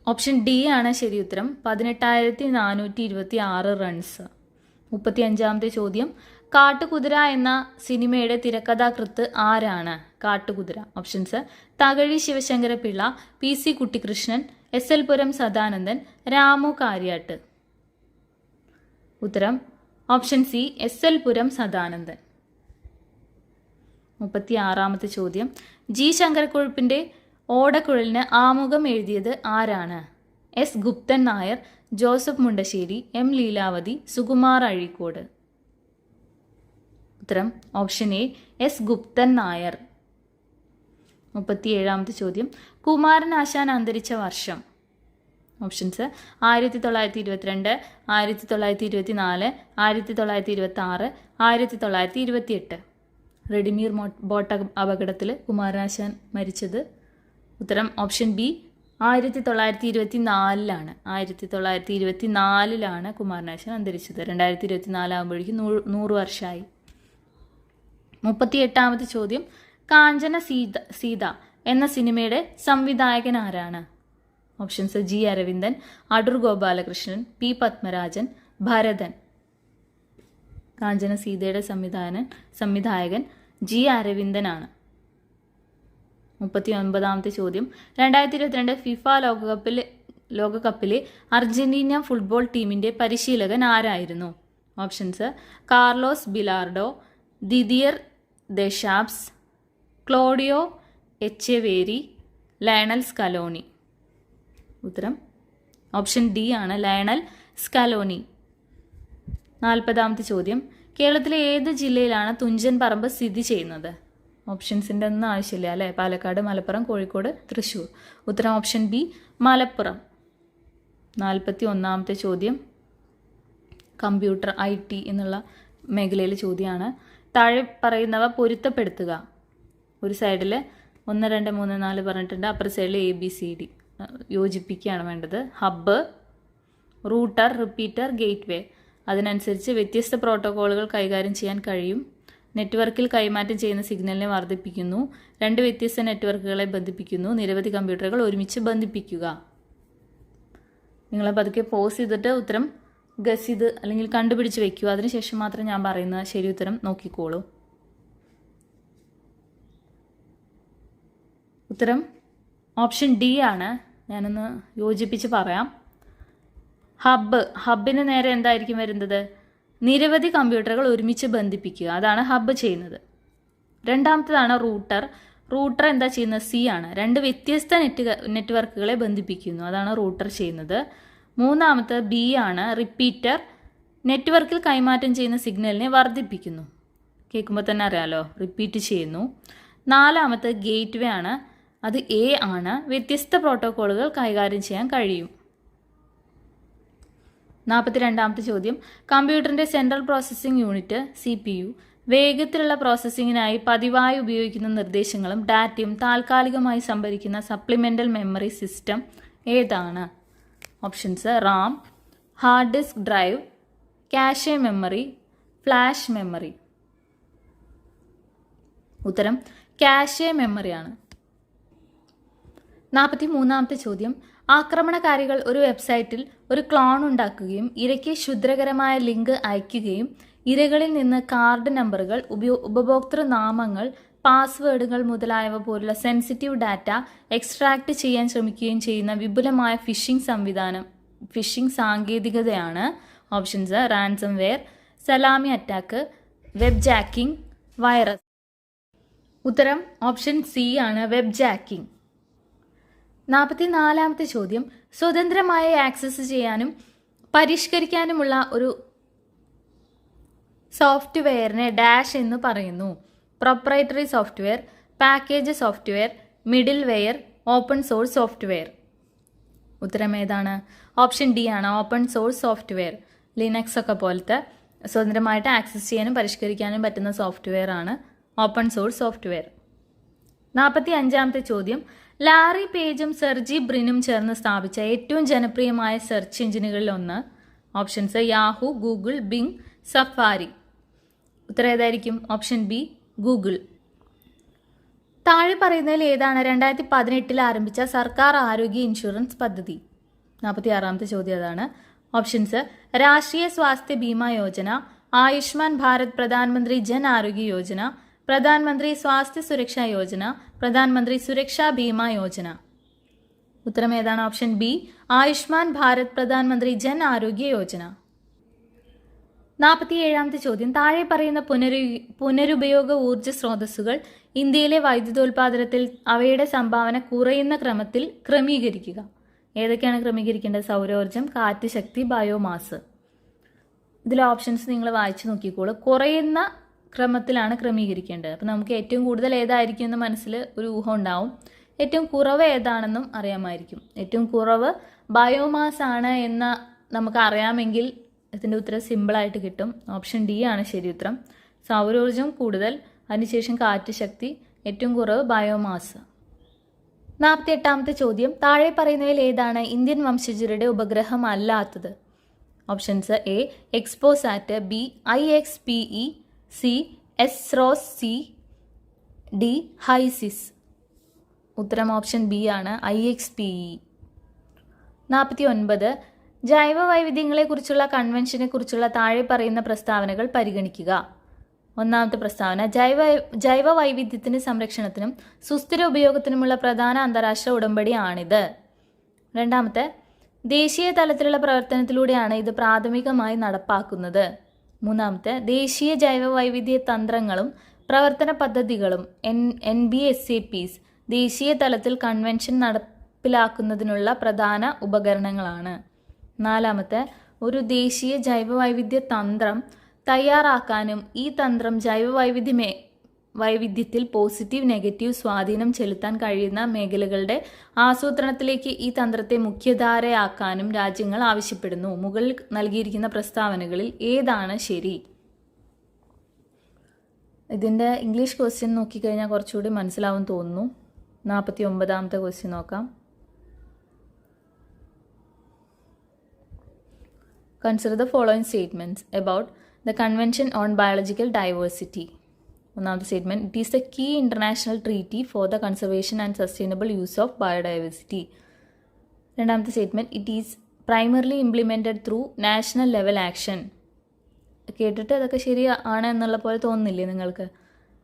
ഓപ്ഷൻ ഡി ആണ് ശരി ഉത്തരം. 18,426 റൺസ്. 35ാമത്തെ ചോദ്യം, കാട്ടുകുതിര എന്ന സിനിമയുടെ തിരക്കഥാകൃത്ത് ആരാണ്? Kattukuthira. Options: Thakazhi Sivasankara Pillai, PC Kuttikrishnan, SL Puram Sadanandan, Ramu Kariat. ഉത്തരം option C, SL Puram Sadanandan. 36ാമത്തെ ചോദ്യം, G ശങ്കരക്കുറുപ്പിന്റെ ഓടക്കുഴലിന് ആമുഖം എഴുതിയത് ആരാണ്? S Guptan Nair, Joseph Mundassery, M Leelavathi, Sukumar Azhikode. ഉത്തരം option A, S Guptan Nair. 37ാമത്തെ ചോദ്യം, കുമാരനാശാൻ അന്തരിച്ച വർഷം? ഓപ്ഷൻസ്: 1922, 1924, 1926, 1928. റെഡിമീർ ബോട്ട് അപകടത്തിൽ കുമാരനാശാൻ മരിച്ചത്? ഉത്തരം ഓപ്ഷൻ ബി, 1924 1924 കുമാരനാശാൻ അന്തരിച്ചത്. 2024 ആകുമ്പോഴേക്കും 100 വർഷമായി. 38ാമത്തെ ചോദ്യം, കാഞ്ചന സീത എന്ന സിനിമയുടെ സംവിധായകൻ ആരാണ്? Options: G Aravindan, Adoor Gopalakrishnan, P Padmarajan, Bharathan. Kanchana സീതയുടെ സംവിധായകൻ G അരവിന്ദനാണ്. 39ാമത്തെ ചോദ്യം, 2022 ഫിഫ ലോകകപ്പിലെ അർജന്റീന ഫുട്ബോൾ ടീമിന്റെ പരിശീലകൻ ആരായിരുന്നു? Options: Carlos Bilardo, Didier Deschamps, Claudio Echeverri, Lionel Scaloni. ഉത്തരം ഓപ്ഷൻ ഡി ആണ്, ലയണൽ സ്കലോണി. 40ാമത്തെ ചോദ്യം, കേരളത്തിലെ ഏത് ജില്ലയിലാണ് തുഞ്ചൻ പറമ്പ് സ്ഥിതി ചെയ്യുന്നത്? ഓപ്ഷൻസിൻ്റെ ഒന്നും ആവശ്യമില്ല അല്ലേ? പാലക്കാട്, മലപ്പുറം, കോഴിക്കോട്, തൃശ്ശൂർ. ഉത്തരം ഓപ്ഷൻ ബി, മലപ്പുറം. 41ാമത്തെ ചോദ്യം, കമ്പ്യൂട്ടർ IT എന്നുള്ള മേഖലയിലെ ചോദ്യമാണ്. താഴെ പറയുന്നവ പൊരുത്തപ്പെടുത്തുക. ഒരു സൈഡിൽ 1, 2, 3, 4 പറഞ്ഞിട്ടുണ്ട്, അപ്പുറ സൈഡിൽ ABCD യോജിപ്പിക്കുകയാണ് വേണ്ടത്. Hub, router, repeater, gateway. അതിനനുസരിച്ച് വ്യത്യസ്ത പ്രോട്ടോക്കോളുകൾ കൈകാര്യം ചെയ്യാൻ കഴിയും. നെറ്റ്വർക്കിൽ കൈമാറ്റം ചെയ്യുന്ന സിഗ്നലിനെ വർദ്ധിപ്പിക്കുന്നു. 2 വ്യത്യസ്ത നെറ്റ്വർക്കുകളെ ബന്ധിപ്പിക്കുന്നു. നിരവധി കമ്പ്യൂട്ടറുകൾ ഒരുമിച്ച് ബന്ധിപ്പിക്കുക. നിങ്ങൾ പതുക്കെ പോസ് ചെയ്തിട്ട് ഉത്തരം ഗസ് ചെയ്ത് അല്ലെങ്കിൽ കണ്ടുപിടിച്ച് വെക്കുക. അതിനുശേഷം മാത്രം ഞാൻ പറയുന്ന ശരി ഉത്തരം നോക്കിക്കോളൂ. ഉത്തരം ഓപ്ഷൻ ഡി ആണ്. ഞാനൊന്ന് യോജിപ്പിച്ച് പറയാം. ഹബ്ബിന് നേരെ എന്തായിരിക്കും വരുന്നത്? നിരവധി കമ്പ്യൂട്ടറുകൾ ഒരുമിച്ച് ബന്ധിപ്പിക്കുക. അതാണ് ഹബ്ബ് ചെയ്യുന്നത്. രണ്ടാമത്തേതാണ് റൂട്ടർ എന്താ ചെയ്യുന്നത്? C ആണ്. 2 വ്യത്യസ്ത നെറ്റ്വർക്കുകളെ ബന്ധിപ്പിക്കുന്നു. അതാണ് റൂട്ടർ ചെയ്യുന്നത്. മൂന്നാമത്തെ B ആണ്, റിപ്പീറ്റർ. നെറ്റ്വർക്കിൽ കൈമാറ്റം ചെയ്യുന്ന സിഗ്നലിനെ വർദ്ധിപ്പിക്കുന്നു. കേൾക്കുമ്പോൾ തന്നെ അറിയാലോ, റിപ്പീറ്റ് ചെയ്യുന്നു. 4ാമത്തെ ഗേറ്റ്വേ ആണ്. അത് A ആണ്. വ്യത്യസ്ത പ്രോട്ടോക്കോളുകൾ കൈകാര്യം ചെയ്യാൻ കഴിയും. 42ാമത്തെ ചോദ്യം, കമ്പ്യൂട്ടറിൻ്റെ സെൻട്രൽ പ്രോസസ്സിംഗ് യൂണിറ്റ് CPU വേഗത്തിലുള്ള പ്രോസസ്സിങ്ങിനായി പതിവായി ഉപയോഗിക്കുന്ന നിർദ്ദേശങ്ങളും ഡാറ്റയും താൽക്കാലികമായി സംഭരിക്കുന്ന സപ്ലിമെൻ്റൽ മെമ്മറി സിസ്റ്റം ഏതാണ്? Options: RAM, hard disk drive, cache memory, flash memory. ഉത്തരം കാഷെ മെമ്മറിയാണ്. 43ാമത്തെ ചോദ്യം, ആക്രമണകാരികൾ ഒരു വെബ്സൈറ്റിൽ ഒരു ക്ലോൺ ഉണ്ടാക്കുകയും ഇരയ്ക്ക് ക്ഷുദ്രകരമായ ലിങ്ക് അയയ്ക്കുകയും ഇരകളിൽ നിന്ന് കാർഡ് നമ്പറുകൾ, ഉപഭോക്തൃ നാമങ്ങൾ, പാസ്വേഡുകൾ മുതലായവ പോലുള്ള സെൻസിറ്റീവ് ഡാറ്റ എക്സ്ട്രാക്ട് ചെയ്യാൻ ശ്രമിക്കുകയും ചെയ്യുന്ന വിപുലമായ ഫിഷിംഗ് സാങ്കേതികതയാണ്. Options: ransomware, salami attack, web jacking, virus. ഉത്തരം ഓപ്ഷൻ സി ആണ്, വെബ് ജാക്കിംഗ്. 44-ാമത്തെ ചോദ്യം, സ്വതന്ത്രമായി ആക്സസ് ചെയ്യാനും പരിഷ്കരിക്കാനുമുള്ള ഒരു സോഫ്റ്റ്വെയറിനെ ഡാഷ് എന്ന് പറയുന്നു. Proprietary software, package software, middleware, open source software. ഉത്തരം ഏതാണ്? ഓപ്ഷൻ ഡി ആണ്, ഓപ്പൺ സോഴ്സ് സോഫ്റ്റ്വെയർ. ലിനക്സ് ഒക്കെ പോലത്തെ സ്വതന്ത്രമായിട്ട് ആക്സസ് ചെയ്യാനും പരിഷ്കരിക്കാനും പറ്റുന്ന സോഫ്റ്റ്വെയർ ആണ് ഓപ്പൺ സോഴ്സ് സോഫ്റ്റ്വെയർ. 45-ാമത്തെ ചോദ്യം, ലാറി പേജും സെർജി ബ്രിനും ചേർന്ന് സ്ഥാപിച്ച ഏറ്റവും ജനപ്രിയമായ സെർച്ച് എഞ്ചിനുകളിൽ ഒന്ന്. Options Yahoo, Google, Bing, Safari. ഉത്തരം ഏതായിരിക്കും? Option B, Google. താഴെ പറയുന്നതിൽ ഏതാണ് 2018 ആരംഭിച്ച സർക്കാർ ആരോഗ്യ ഇൻഷുറൻസ് പദ്ധതി? 46-ാമത്തെ ചോദ്യം അതാണ്. ഓപ്ഷൻസ് രാഷ്ട്രീയ സ്വാസ്ഥ്യ ബീമാ യോജന, ആയുഷ്മാൻ ഭാരത് പ്രധാനമന്ത്രി ജൻ ആരോഗ്യ യോജന, പ്രധാനമന്ത്രി സ്വാസ്ഥ്യ സുരക്ഷാ യോജന, പ്രധാനമന്ത്രി സുരക്ഷാ ബീമാ യോജന. ഉത്തരം ഏതാണ്? ഓപ്ഷൻ ബി, ആയുഷ്മാൻ ഭാരത് പ്രധാനമന്ത്രി ജൻ ആരോഗ്യ യോജന. 47-ാമത്തെ ചോദ്യം, താഴെ പറയുന്ന പുനരുപയോഗ ഊർജ്ജ സ്രോതസ്സുകൾ ഇന്ത്യയിലെ വൈദ്യുതോൽപാദനത്തിൽ അവയുടെ സംഭാവന കുറയുന്ന ക്രമത്തിൽ ക്രമീകരിക്കുക. ഏതൊക്കെയാണ് ക്രമീകരിക്കേണ്ടത്? സൗരോർജ്ജം, കാറ്റ് ശക്തി, ബയോമാസ്. ഇതിലെ ഓപ്ഷൻസ് നിങ്ങൾ വായിച്ചു നോക്കിക്കോളൂ. കുറയുന്ന ക്രമത്തിലാണ് ക്രമീകരിക്കേണ്ടത്. അപ്പം നമുക്ക് ഏറ്റവും കൂടുതൽ ഏതായിരിക്കും എന്ന് മനസ്സിൽ ഒരു ഊഹം ഉണ്ടാവും. ഏറ്റവും കുറവ് ഏതാണെന്നും അറിയാമായിരിക്കും. ഏറ്റവും കുറവ് ബയോമാസ് ആണ് എന്ന് നമുക്ക് അറിയാമെങ്കിൽ ഇതിൻ്റെ ഉത്തരം സിമ്പിളായിട്ട് കിട്ടും. ഓപ്ഷൻ ഡി ആണ് ശരി ഉത്തരം. സൗരോർജ്ജം കൂടുതൽ, അതിനുശേഷം കാറ്റ് ശക്തി, ഏറ്റവും കുറവ് ബയോമാസ്. 48-ാമത്തെ ചോദ്യം, താഴെ പറയുന്നവയിൽ ഏതാണ് ഇന്ത്യൻ വംശജരുടെ ഉപഗ്രഹം അല്ലാത്തത്? Options A XPoSat, B IXPE, C SROSS, C D HySIS. ഉത്തരം ഓപ്ഷൻ ബി ആണ്, IXPE. 49, ജൈവ വൈവിധ്യങ്ങളെക്കുറിച്ചുള്ള കൺവെൻഷനെ കുറിച്ചുള്ള താഴെ പറയുന്ന പ്രസ്താവനകൾ പരിഗണിക്കുക. ഒന്നാമത്തെ പ്രസ്താവന, ജൈവ വൈവിധ്യത്തിന്റെ സംരക്ഷണത്തിനും സുസ്ഥിര ഉപയോഗത്തിനുമുള്ള പ്രധാന അന്താരാഷ്ട്ര ഉടമ്പടിയാണിത്. രണ്ടാമത്തെ, ദേശീയ തലത്തിലുള്ള പ്രവർത്തനത്തിലൂടെയാണ് ഇത് പ്രാഥമികമായി നടപ്പാക്കുന്നത്. മൂന്നാമത്തെ, ദേശീയ ജൈവ വൈവിധ്യ തന്ത്രങ്ങളും പ്രവർത്തന പദ്ധതികളും NBSAPs ദേശീയ തലത്തിൽ കൺവെൻഷൻ നടപ്പിലാക്കുന്നതിനുള്ള പ്രധാന ഉപകരണങ്ങളാണ്. നാലാമത്തെ, ഒരു ദേശീയ ജൈവ വൈവിധ്യ തന്ത്രം തയ്യാറാക്കാനും ഈ തന്ത്രം വൈവിധ്യത്തിൽ പോസിറ്റീവ് നെഗറ്റീവ് സ്വാധീനം ചെലുത്താൻ കഴിയുന്ന മേഖലകളുടെ ആസൂത്രണത്തിലേക്ക് ഈ തന്ത്രത്തെ മുഖ്യധാരയാക്കാനും രാജ്യങ്ങൾ ആവശ്യപ്പെടുന്നു. മുകളിൽ നൽകിയിരിക്കുന്ന പ്രസ്താവനകളിൽ ഏതാണ് ശരി? ഇതിൻ്റെ ഇംഗ്ലീഷ് ക്വസ്റ്റ്യൻ നോക്കിക്കഴിഞ്ഞാൽ കുറച്ചുകൂടി മനസ്സിലാവും തോന്നുന്നു. 49-ാമത്തെ ക്വസ്റ്റ്യൻ നോക്കാം. Consider the following statements about the Convention on Biological Diversity. ഒന്നാമത്തെ statement, it is the key international treaty for the conservation and sustainable use of biodiversity. രണ്ടാമത്തെ statement, it is primarily implemented through national level action. കേട്ടിട്ട് അതൊക്കെ ശരിയാണ് എന്നുള്ള പോലെ തോന്നുന്നില്ലേ നിങ്ങൾക്ക്?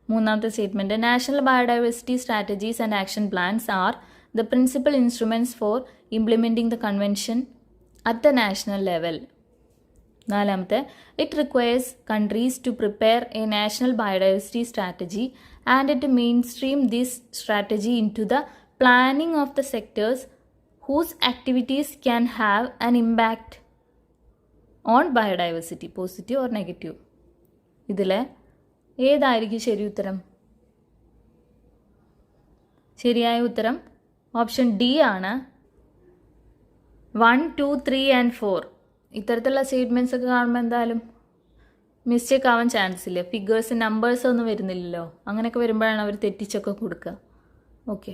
മൂന്നാമത്തെ statement, national biodiversity strategies and action plans are the principal instruments for implementing the convention at the national level. നാലാമത്തെ, it requires countries to prepare a national biodiversity strategy and to main stream this strategy in to the planning of the sectors whose activities can have an impact on biodiversity, positive or negative. ഇതിൽ ഏതായിരിക്കും ശരി ഉത്തരം? ശരിയായ ഉത്തരം option D ആണ്. 1, 2, 3 and 4 ഇത്തരത്തിലുള്ള statements ഒക്കെ കാണുമ്പോൾ എന്തായാലും മിസ്റ്റേക്ക് ആവാൻ ചാൻസ് ഇല്ല. ഫിഗേഴ്സ് നമ്പേഴ്സ് ഒന്നും വരുന്നില്ലല്ലോ. അങ്ങനെയൊക്കെ വരുമ്പോഴാണ് അവർ തെറ്റിച്ചൊക്കെ കൊടുക്കുക. ഓക്കെ,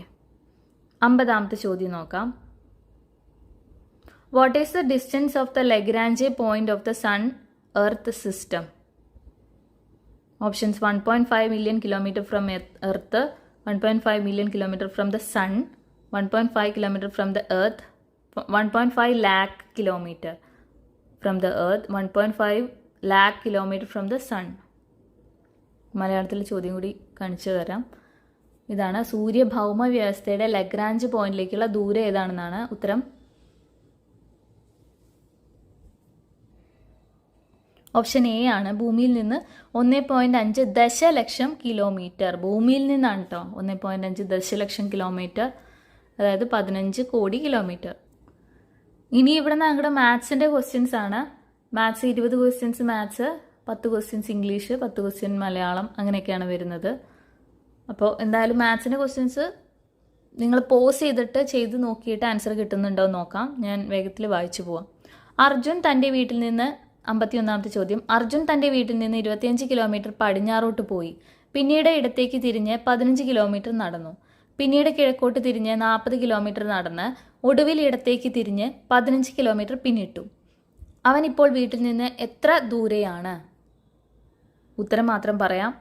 50-ാമത്തെ ചോദ്യം നോക്കാം. What is the distance of the Lagrange point of the sun earth system? Options 1.5 million kilometer from earth, 1.5 million kilometer from the sun, 1.5 kilometer from the earth, 1.5 lakh kilometer from the earth, 1.5 lakh kilometer from the sun. മലയാളത്തിൽ ചോദ്യം കൂടി കാണിച്ചു തരാം. ഇതാണ് സൂര്യഭൗമ വ്യവസ്ഥയുടെ Lagrange പോയിന്റിലേക്കുള്ള ദൂരം ഏതാണെന്നാണ് ഉത്തരം. ഓപ്ഷൻ എ ആണ്. ഭൂമിയിൽ നിന്ന് 1.5 ദശലക്ഷം കിലോമീറ്റർ. ഭൂമിയിൽ നിന്നാണ് കേട്ടോ 1.5 ദശലക്ഷം കിലോമീറ്റർ, അതായത് 15 കോടി കിലോമീറ്റർ. ഇനി ഇവിടെ ഞങ്ങളുടെ മാത്സിൻ്റെ ക്വസ്റ്റ്യൻസ് ആണ്. Maths 20 questions maths, 10 questions English, 10 question Malayalam, അങ്ങനെയൊക്കെയാണ് വരുന്നത്. അപ്പോൾ എന്തായാലും മാത്സിൻ്റെ ക്വസ്റ്റ്യൻസ് നിങ്ങൾ പോസ് ചെയ്ത് നോക്കിയിട്ട് ആൻസർ കിട്ടുന്നുണ്ടോ എന്ന് നോക്കാം. ഞാൻ വേഗത്തിൽ വായിച്ചു പോവാം. അർജുൻ തൻ്റെ വീട്ടിൽ നിന്ന് 51ാമത്തെ ചോദ്യം. അർജുൻ തൻ്റെ വീട്ടിൽ നിന്ന് 25 കിലോമീറ്റർ പടിഞ്ഞാറോട്ട് പോയി. പിന്നീട് ഇടത്തേക്ക് തിരിഞ്ഞ് 15 കിലോമീറ്റർ നടന്നു. പിന്നീട് കിഴക്കോട്ട് തിരിഞ്ഞ് 40 കിലോമീറ്റർ നടന്ന് ഒടുവിൽ ഇടത്തേക്ക് തിരിഞ്ഞ് 15 കിലോമീറ്റർ പിന്നിട്ടു. അവൻ ഇപ്പോൾ വീട്ടിൽ നിന്ന് എത്ര ദൂരെയാണ്? ഉത്തരം മാത്രം പറയാം.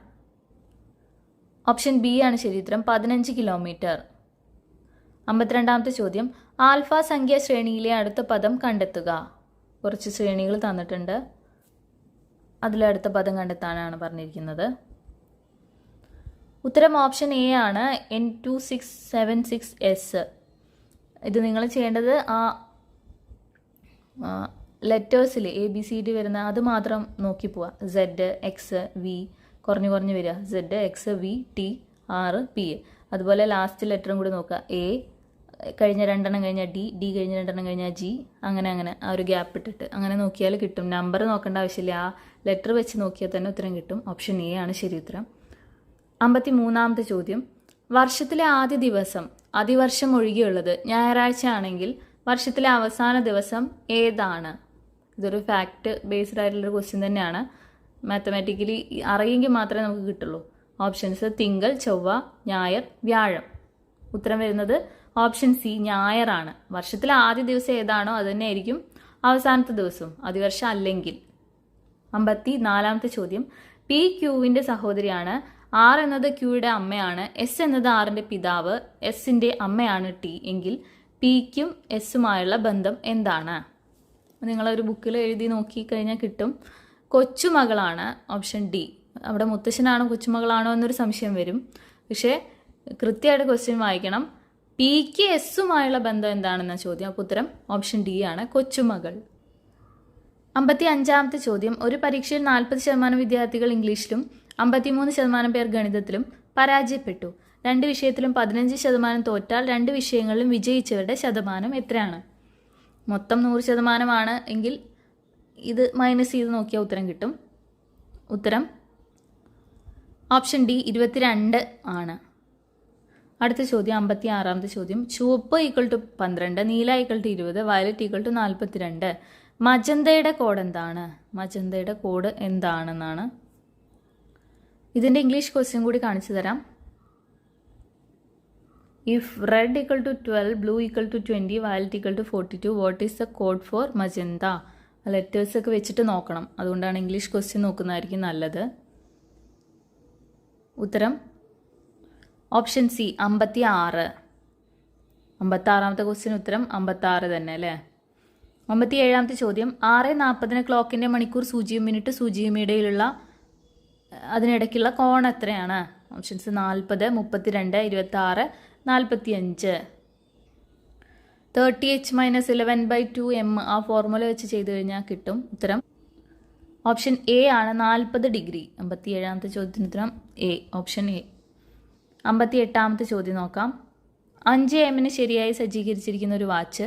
ഓപ്ഷൻ ബി ആണ് ശരി ഉത്തരം, 15 കിലോമീറ്റർ. 52ാമത്തെ ചോദ്യം. ആൽഫ സംഖ്യ ശ്രേണിയിലെ അടുത്ത പദം കണ്ടെത്തുക. കുറച്ച് ശ്രേണികൾ തന്നിട്ടുണ്ട്, അതിലെ അടുത്ത പദം കണ്ടെത്താനാണ് പറഞ്ഞിരിക്കുന്നത്. ഉത്തരം ഓപ്ഷൻ എ ആണ്, N2676S. ഇത് നിങ്ങൾ ചെയ്യേണ്ടത് ആ ലെറ്റേഴ്സിൽ ABCD വരുന്ന അത് മാത്രം നോക്കി പോവുക. Z, X, V കുറഞ്ഞു വരിക. Z, X, V, T, R, P. അതുപോലെ ലാസ്റ്റ് ലെറ്ററും കൂടി നോക്കുക. A കഴിഞ്ഞ 2 കഴിഞ്ഞാൽ D കഴിഞ്ഞ 2 കഴിഞ്ഞാൽ G, അങ്ങനെ ആ ഒരു ഗ്യാപ്പ് ഇട്ടിട്ട് അങ്ങനെ നോക്കിയാൽ കിട്ടും. നമ്പർ നോക്കേണ്ട ആവശ്യമില്ല, ആ ലെറ്റർ വെച്ച് നോക്കിയാൽ തന്നെ ഉത്തരം കിട്ടും. ഓപ്ഷൻ എ ആണ് ശരി ഉത്തരം. 53ാമത്തെ ചോദ്യം. വർഷത്തിലെ ആദ്യ ദിവസം അതിവർഷം ഒഴികെയുള്ളത് ഞായറാഴ്ച ആണെങ്കിൽ വർഷത്തിലെ അവസാന ദിവസം ഏതാണ്? ഇതൊരു ഫാക്ട് ബേസ്ഡ് ആയിട്ടുള്ളൊരു ക്വസ്റ്റ്യൻ തന്നെയാണ്. മാത്തമാറ്റിക്കലി അറിയെങ്കിൽ മാത്രമേ നമുക്ക് കിട്ടുള്ളൂ. ഓപ്ഷൻസ് തിങ്കൾ, ചൊവ്വ, ഞായർ, വ്യാഴം. ഉത്തരം വരുന്നത് ഓപ്ഷൻ സി ഞായറാണ്. വർഷത്തിലെ ആദ്യ ദിവസം ഏതാണോ അത് തന്നെ ആയിരിക്കും അവസാനത്തെ ദിവസവും, അതിവർഷം അല്ലെങ്കിൽ. 54ാമത്തെ ചോദ്യം. പി ക്യൂവിൻ്റെ സഹോദരിയാണ്. ആർ എന്നത് ക്യൂയുടെ അമ്മയാണ്. എസ് എന്നത് ആറിൻ്റെ പിതാവ്. എസിൻ്റെ അമ്മയാണ് ടി എങ്കിൽ പിക്കും എസുമായുള്ള ബന്ധം എന്താണ്? നിങ്ങളൊരു ബുക്കിൽ എഴുതി നോക്കിക്കഴിഞ്ഞാൽ കിട്ടും. കൊച്ചുമകളാണ്. Option D. അവിടെ മുത്തശ്ശനാണോ കൊച്ചുമകളാണോ എന്നൊരു സംശയം വരും. പക്ഷേ കൃത്യമായിട്ട് ക്വസ്റ്റ്യൻ വായിക്കണം. പിക്ക് എസുമായുള്ള ബന്ധം എന്താണെന്ന ചോദ്യം. അപ്പോൾ ഉത്തരം ഓപ്ഷൻ ഡി ആണ്, കൊച്ചുമകൾ. 55ാമത്തെ ചോദ്യം. ഒരു പരീക്ഷയിൽ 40% വിദ്യാർത്ഥികൾ ഇംഗ്ലീഷിലും 53% പേർ ഗണിതത്തിലും പരാജയപ്പെട്ടു. 2 വിഷയത്തിലും 15% തോറ്റാൽ 2 വിഷയങ്ങളിലും വിജയിച്ചവരുടെ ശതമാനം എത്രയാണ്? മൊത്തം 100% എങ്കിൽ ഇത് മൈനസ് ചെയ്ത് നോക്കിയാൽ ഉത്തരം കിട്ടും. ഉത്തരം ഓപ്ഷൻ ഡി 22 ആണ്. അടുത്ത ചോദ്യം 56ാമത്തെ ചോദ്യം. ചുവപ്പ് =12, നീല =20, വയലറ്റ് =42. മജന്തയുടെ കോഡ് എന്താണ്? മജന്തയുടെ കോഡ് എന്താണെന്നാണ്. ഇതിൻ്റെ ഇംഗ്ലീഷ് ക്വസ്റ്റ്യൻ കൂടി കാണിച്ചു തരാം. If red =12, blue =20, violet =42, what is the code for magenta? Letters ഒക്കെ വെച്ചിട്ട് നോക്കണം, അതുകൊണ്ടാണ് ഇംഗ്ലീഷ് ക്വസ്റ്റ്യൻ നോക്കുന്നതായിരിക്കും നല്ലത്. ഉത്തരം ഓപ്ഷൻ സി 56. 56ാമത്തെ ക്വസ്റ്റ്യൻ ഉത്തരം 56 തന്നെ അല്ലേ. 57ാമത്തെ ചോദ്യം. 6:40 ക്ലോക്കിൻ്റെ മണിക്കൂർ സൂചിയും മിനിറ്റ് സൂചിയും ഇടയിലുള്ള അതിനിടയ്ക്കുള്ള കോൺ എത്രയാണ്? ഓപ്ഷൻസ് 40, 32, 26, 45. 30h-11/2m ആ ഫോർമുല വെച്ച് ചെയ്ത് കഴിഞ്ഞാൽ കിട്ടും. ഉത്തരം ഓപ്ഷൻ എ ആണ്, 40 ഡിഗ്രി. 57ാമത്തെ ചോദ്യത്തിന് ഉത്തരം എ, ഓപ്ഷൻ എ. 58ാമത്തെ ചോദ്യം നോക്കാം. 5 AM ശരിയായി സജ്ജീകരിച്ചിരിക്കുന്ന ഒരു വാച്ച്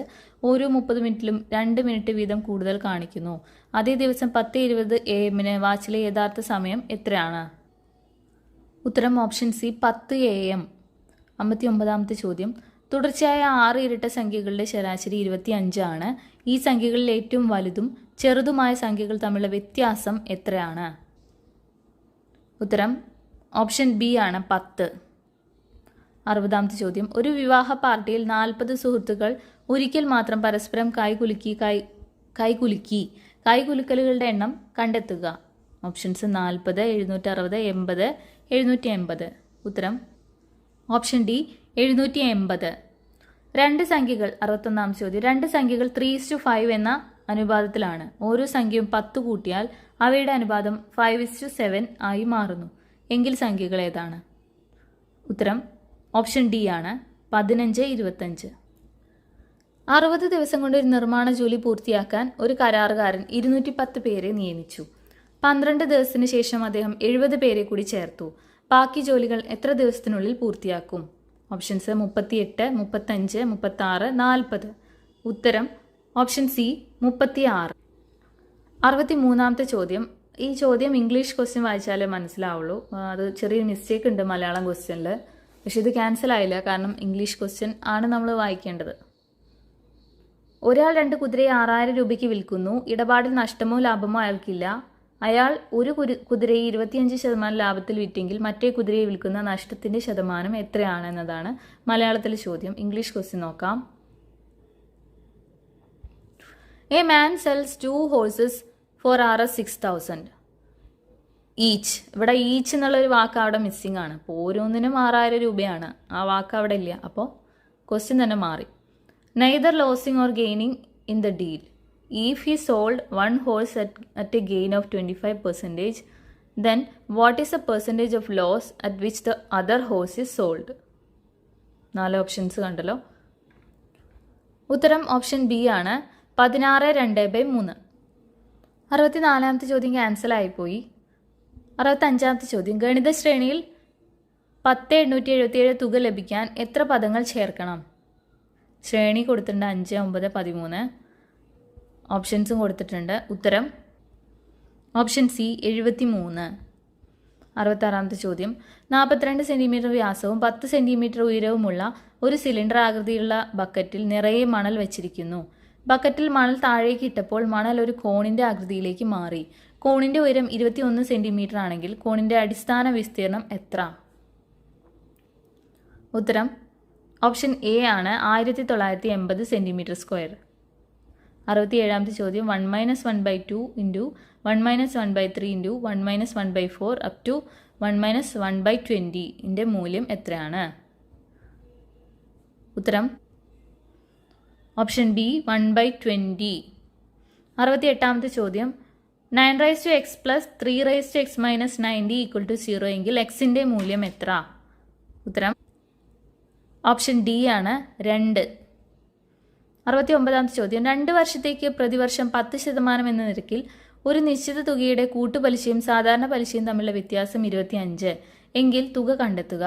ഓരോ 30 മിനിറ്റിലും 2 മിനിറ്റ് വീതം കൂടുതൽ കാണിക്കുന്നു. അതേ ദിവസം 10:20 AM വാച്ചിലെ യഥാർത്ഥ സമയം എത്രയാണ്? ഉത്തരം ഓപ്ഷൻ സി 10 AM. 59ാമത്തെ ചോദ്യം. തുടർച്ചയായ 6 ഇരട്ട സംഖ്യകളുടെ ശരാശരി 25 ആണ്. ഈ സംഖ്യകളിൽ ഏറ്റവും വലുതും ചെറുതുമായ സംഖ്യകൾ തമ്മിലുള്ള വ്യത്യാസം എത്രയാണ്? ഉത്തരം ഓപ്ഷൻ ബി ആണ് 10. 60ാമത്തെ ചോദ്യം. ഒരു വിവാഹ പാർട്ടിയിൽ 40 സുഹൃത്തുക്കൾ ഒരിക്കൽ മാത്രം പരസ്പരം കൈകുലുക്കലുകളുടെ എണ്ണം കണ്ടെത്തുക. ഓപ്ഷൻസ് 40, 760, 80, 780. ഉത്തരം ഓപ്ഷൻ ഡി 780. 2 സംഖ്യകൾ. 61ാമത്തെ ചോദ്യം. 2 സംഖ്യകൾ 3:5 എന്ന അനുപാതത്തിലാണ്. ഓരോ സംഖ്യയും 10 കൂട്ടിയാൽ അവയുടെ അനുപാതം 5:7 ആയി മാറുന്നു. എങ്കിൽ സംഖ്യകൾ ഏതാണ്? ഉത്തരം ഓപ്ഷൻ ഡി ആണ്, 15, 25. 60 ദിവസം കൊണ്ട് ഒരു നിർമ്മാണ ജോലി പൂർത്തിയാക്കാൻ ഒരു കരാറുകാരൻ 210 പേരെ നിയമിച്ചു. 12 ദിവസത്തിന് ശേഷം അദ്ദേഹം 70 പേരെ കൂടി ചേർത്തു. ബാക്കി ജോലികൾ എത്ര ദിവസത്തിനുള്ളിൽ പൂർത്തിയാക്കും? ഓപ്ഷൻസ് 38, 35, 36, 40. ഉത്തരം ഓപ്ഷൻ സി 36. 63ാമത്തെ ചോദ്യം. ഈ ചോദ്യം ഇംഗ്ലീഷ് ക്വസ്റ്റ്യൻ വായിച്ചാലേ മനസ്സിലാവുള്ളൂ. അത് ചെറിയൊരു മിസ്റ്റേക്ക് ഉണ്ട് മലയാളം ക്വസ്റ്റ്യനിൽ. പക്ഷെ ഇത് ക്യാൻസൽ ആയില്ല, കാരണം ഇംഗ്ലീഷ് ക്വസ്റ്റ്യൻ ആണ് നമ്മൾ വായിക്കേണ്ടത്. ഒരാൾ 2 കുതിരയെ 6000 രൂപയ്ക്ക് വിൽക്കുന്നു. ഇടപാടിൽ നഷ്ടമോ ലാഭമോ അയാൾക്കില്ല. അയാൾ ഒരു കുതിരയെ 25% ലാഭത്തിൽ വിറ്റെങ്കിൽ മറ്റേ കുതിരയെ വിൽക്കുന്ന നഷ്ടത്തിന്റെ ശതമാനം എത്രയാണ് എന്നതാണ് മലയാളത്തിലെ ചോദ്യം. ഇംഗ്ലീഷ് ക്വസ്റ്റ്യൻ നോക്കാം. A man cells 2 horses for Rs 6,000 each. ഇവിടെ ഈച്ച് എന്നുള്ളൊരു വാക്ക് അവിടെ മിസ്സിംഗ് ആണ്. അപ്പോൾ ഓരോന്നിനും 6000 രൂപയാണ്. ആ വാക്ക് അവിടെ ഇല്ല. അപ്പോൾ ക്വസ്റ്റ്യൻ തന്നെ മാറി. Neither losing or gaining in the deal. If he sold one horse at a gain of 25%, then what is the percentage of loss at which the other horse is sold? 4 options കണ്ടല്ലോ. ഉത്തരം option B ആണ്, 16/2/3. 64ാമത്തെ ചോദ്യം cancel ആയിപ്പോയി. 65ാമത്തെ ചോദ്യം. ഗണിത ശ്രേണിയിൽ 10,877 തുക ലഭിക്കാൻ എത്ര പദങ്ങൾ ചേർക്കണം? ശ്രേണി കൊടുത്തിട്ടുണ്ട് 5, 9, 13. ഓപ്ഷൻസും കൊടുത്തിട്ടുണ്ട്. ഉത്തരം ഓപ്ഷൻ സി 73. 66ാമത്തെ ചോദ്യം. 42 സെൻറ്റിമീറ്റർ വ്യാസവും 10 സെൻറ്റിമീറ്റർ ഉയരവുമുള്ള ഒരു സിലിണ്ടർ ആകൃതിയുള്ള ബക്കറ്റിൽ നിറയെ മണൽ വെച്ചിരിക്കുന്നു. ബക്കറ്റിൽ മണൽ താഴേക്ക് ഇട്ടപ്പോൾ മണൽ ഒരു കോണിൻ്റെ ആകൃതിയിലേക്ക് മാറി. കോണിൻ്റെ ഉയരം 21 സെൻറ്റിമീറ്റർ ആണെങ്കിൽ കോണിൻ്റെ അടിസ്ഥാന വിസ്തീർണം എത്ര? ഉത്തരം ഓപ്ഷൻ എ ആണ്, 1980 സെൻറ്റിമീറ്റർ സ്ക്വയർ. 67ാമത്തെ ചോദ്യം. 1 - 1/2 ഇൻറ്റു 1 - 1/3 ഇൻറ്റു 1 - 1/4 അപ് ടു 1 - 1/20 ൻ്റെ മൂല്യം എത്രയാണ്? ഉത്തരം ഓപ്ഷൻ ബി 1/20. 68ാമത്തെ ചോദ്യം. 9x + 3x - 90 = 0 എങ്കിൽ എക്സിൻ്റെ മൂല്യം എത്ര? ഉത്തരം ഓപ്ഷൻ ഡി ആണ്, 2. 69ാമത്തെ ചോദ്യം. 2 വർഷത്തേക്ക് പ്രതിവർഷം 10% എന്ന നിരക്കിൽ ഒരു നിശ്ചിത തുകയുടെ കൂട്ടുപലിശയും സാധാരണ പലിശയും തമ്മിലുള്ള വ്യത്യാസം 25 എങ്കിൽ തുക കണ്ടെത്തുക.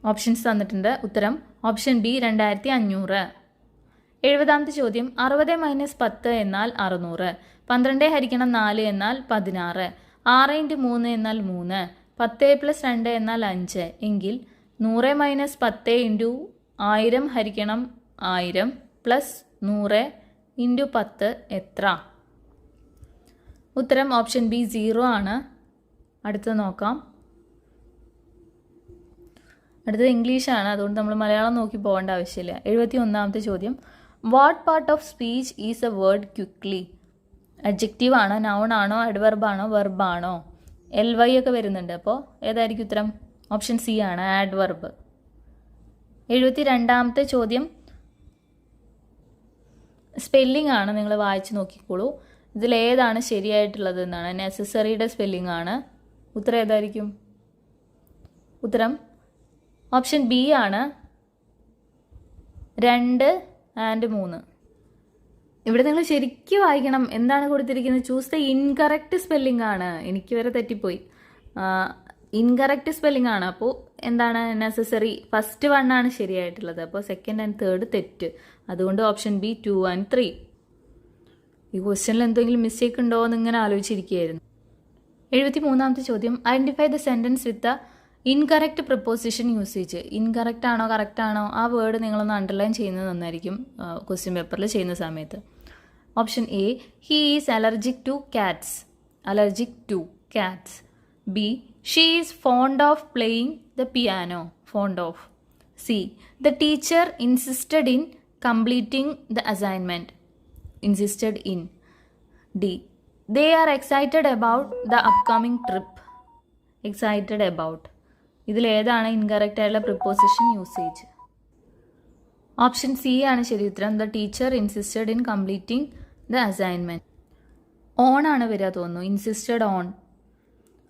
ഓപ്ഷൻസ് തന്നിട്ടുണ്ട്. ഉത്തരം ഓപ്ഷൻ ബി 2500. 70ാമത്തെ ചോദ്യം. 60 - 10 എന്നാൽ 600. 12 × 4 എന്നാൽ 16. 6 × 3 എന്നാൽ 3. 10 + 2 എന്നാൽ 5 എങ്കിൽ 100 - 10 × 1000 ഹരിക്കണം 1000 പ്ലസ് 100 × 10 എത്ര? ഉത്തരം ഓപ്ഷൻ ബി 0 ആണ്. അടുത്തത് നോക്കാം. അടുത്തത് ഇംഗ്ലീഷാണ്, അതുകൊണ്ട് നമ്മൾ മലയാളം നോക്കി പോകേണ്ട ആവശ്യമില്ല. 71ാമത്തെ ചോദ്യം. What part of speech is A word quickly? Adjective ആണോ, നൗൺ ആണോ, അഡ്വർബ് ആണോ, വെർബ് ആണോ? LY ഒക്കെ വരുന്നുണ്ട്. അപ്പോൾ ഏതായിരിക്കും ഉത്തരം? ഓപ്ഷൻ സി ആണ്, ആഡ്വർബ്. 72ാമത്തെ ചോദ്യം. സ്പെല്ലിംഗ് ആണ്, നിങ്ങൾ വായിച്ച് നോക്കിക്കോളൂ. ഇതിലേതാണ് ശരിയായിട്ടുള്ളത് എന്നാണ്. നെസസറിയുടെ സ്പെല്ലിംഗ് ആണ്. ഉത്തരം ഏതായിരിക്കും? ഉത്തരം ഓപ്ഷൻ ബി ആണ്, 2 and 3. ഇവിടെ നിങ്ങൾ ശരിക്കും വായിക്കണം. എന്താണ് കൊടുത്തിരിക്കുന്നത്? ചൂസ് ദ ഇൻകറക്റ്റ് സ്പെല്ലിംഗ് ആണ്. എനിക്ക് വരെ തെറ്റിപ്പോയി. ഇൻകറക്റ്റ് സ്പെല്ലിംഗ് ആണ്. അപ്പോൾ എന്താണ്? നെസസറി ഫസ്റ്റ് 1 ആണ് ശരിയായിട്ടുള്ളത്. അപ്പോൾ 2nd and 3rd തെറ്റ്. അതുകൊണ്ട് ഓപ്ഷൻ ബി 2 and 3. ഈ ക്വസ്റ്റ്യനിൽ എന്തെങ്കിലും മിസ്റ്റേക്ക് ഉണ്ടോ എന്ന് ഇങ്ങനെ ആലോചിച്ചിരിക്കുകയായിരുന്നു. 73ാമത്തെ ചോദ്യം. Identify the sentence with the incorrect preposition usage. Incorrect ആണോ കറക്റ്റ് ആണോ ആ വേർഡ് നിങ്ങളൊന്ന് അണ്ടർലൈൻ ചെയ്യുന്നത് നന്നായിരിക്കും ക്വസ്റ്റ്യൻ പേപ്പറിൽ ചെയ്യുന്ന സമയത്ത്. Option A, he is allergic to cats. Allergic to cats. B, she is fond of playing the piano. Fond of. C, the teacher insisted in completing the assignment. Insisted in. D, they are excited about the upcoming trip. Excited about. ഇതിലേതാണ് incorrect ആയിട്ടുള്ള preposition usage? Option C ആണ് ശരി ഉത്തരം. The teacher insisted in completing the assignment. On ആണ് വരിക തോന്നുന്നു. Insisted on.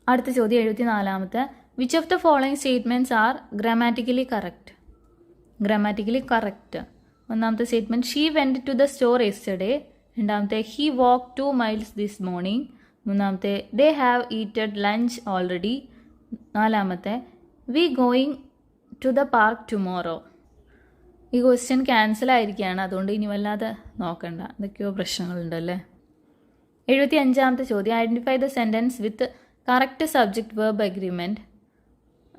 അടുത്ത ചോദ്യം 74ാമത്തെ. Which of the following statements are grammatically correct? Grammatically correct. ഒന്നാമത്തെ statement, she went to the store yesterday. രണ്ടാമത്തെ he walk 2 miles this morning. മൂന്നാമത്തെ they have eated lunch already. നാലാമത്തെ we going to the park tomorrow. ഈ question cancel ആയിരിക്കുകയാണ്, അതുകൊണ്ട് ഇനി വല്ലാതെ നോക്കണ്ട, എന്തൊക്കെയോ പ്രശ്നങ്ങളുണ്ടല്ലേ. 75ാമത്തെ ചോദ്യം identify the sentence with correct subject verb agreement.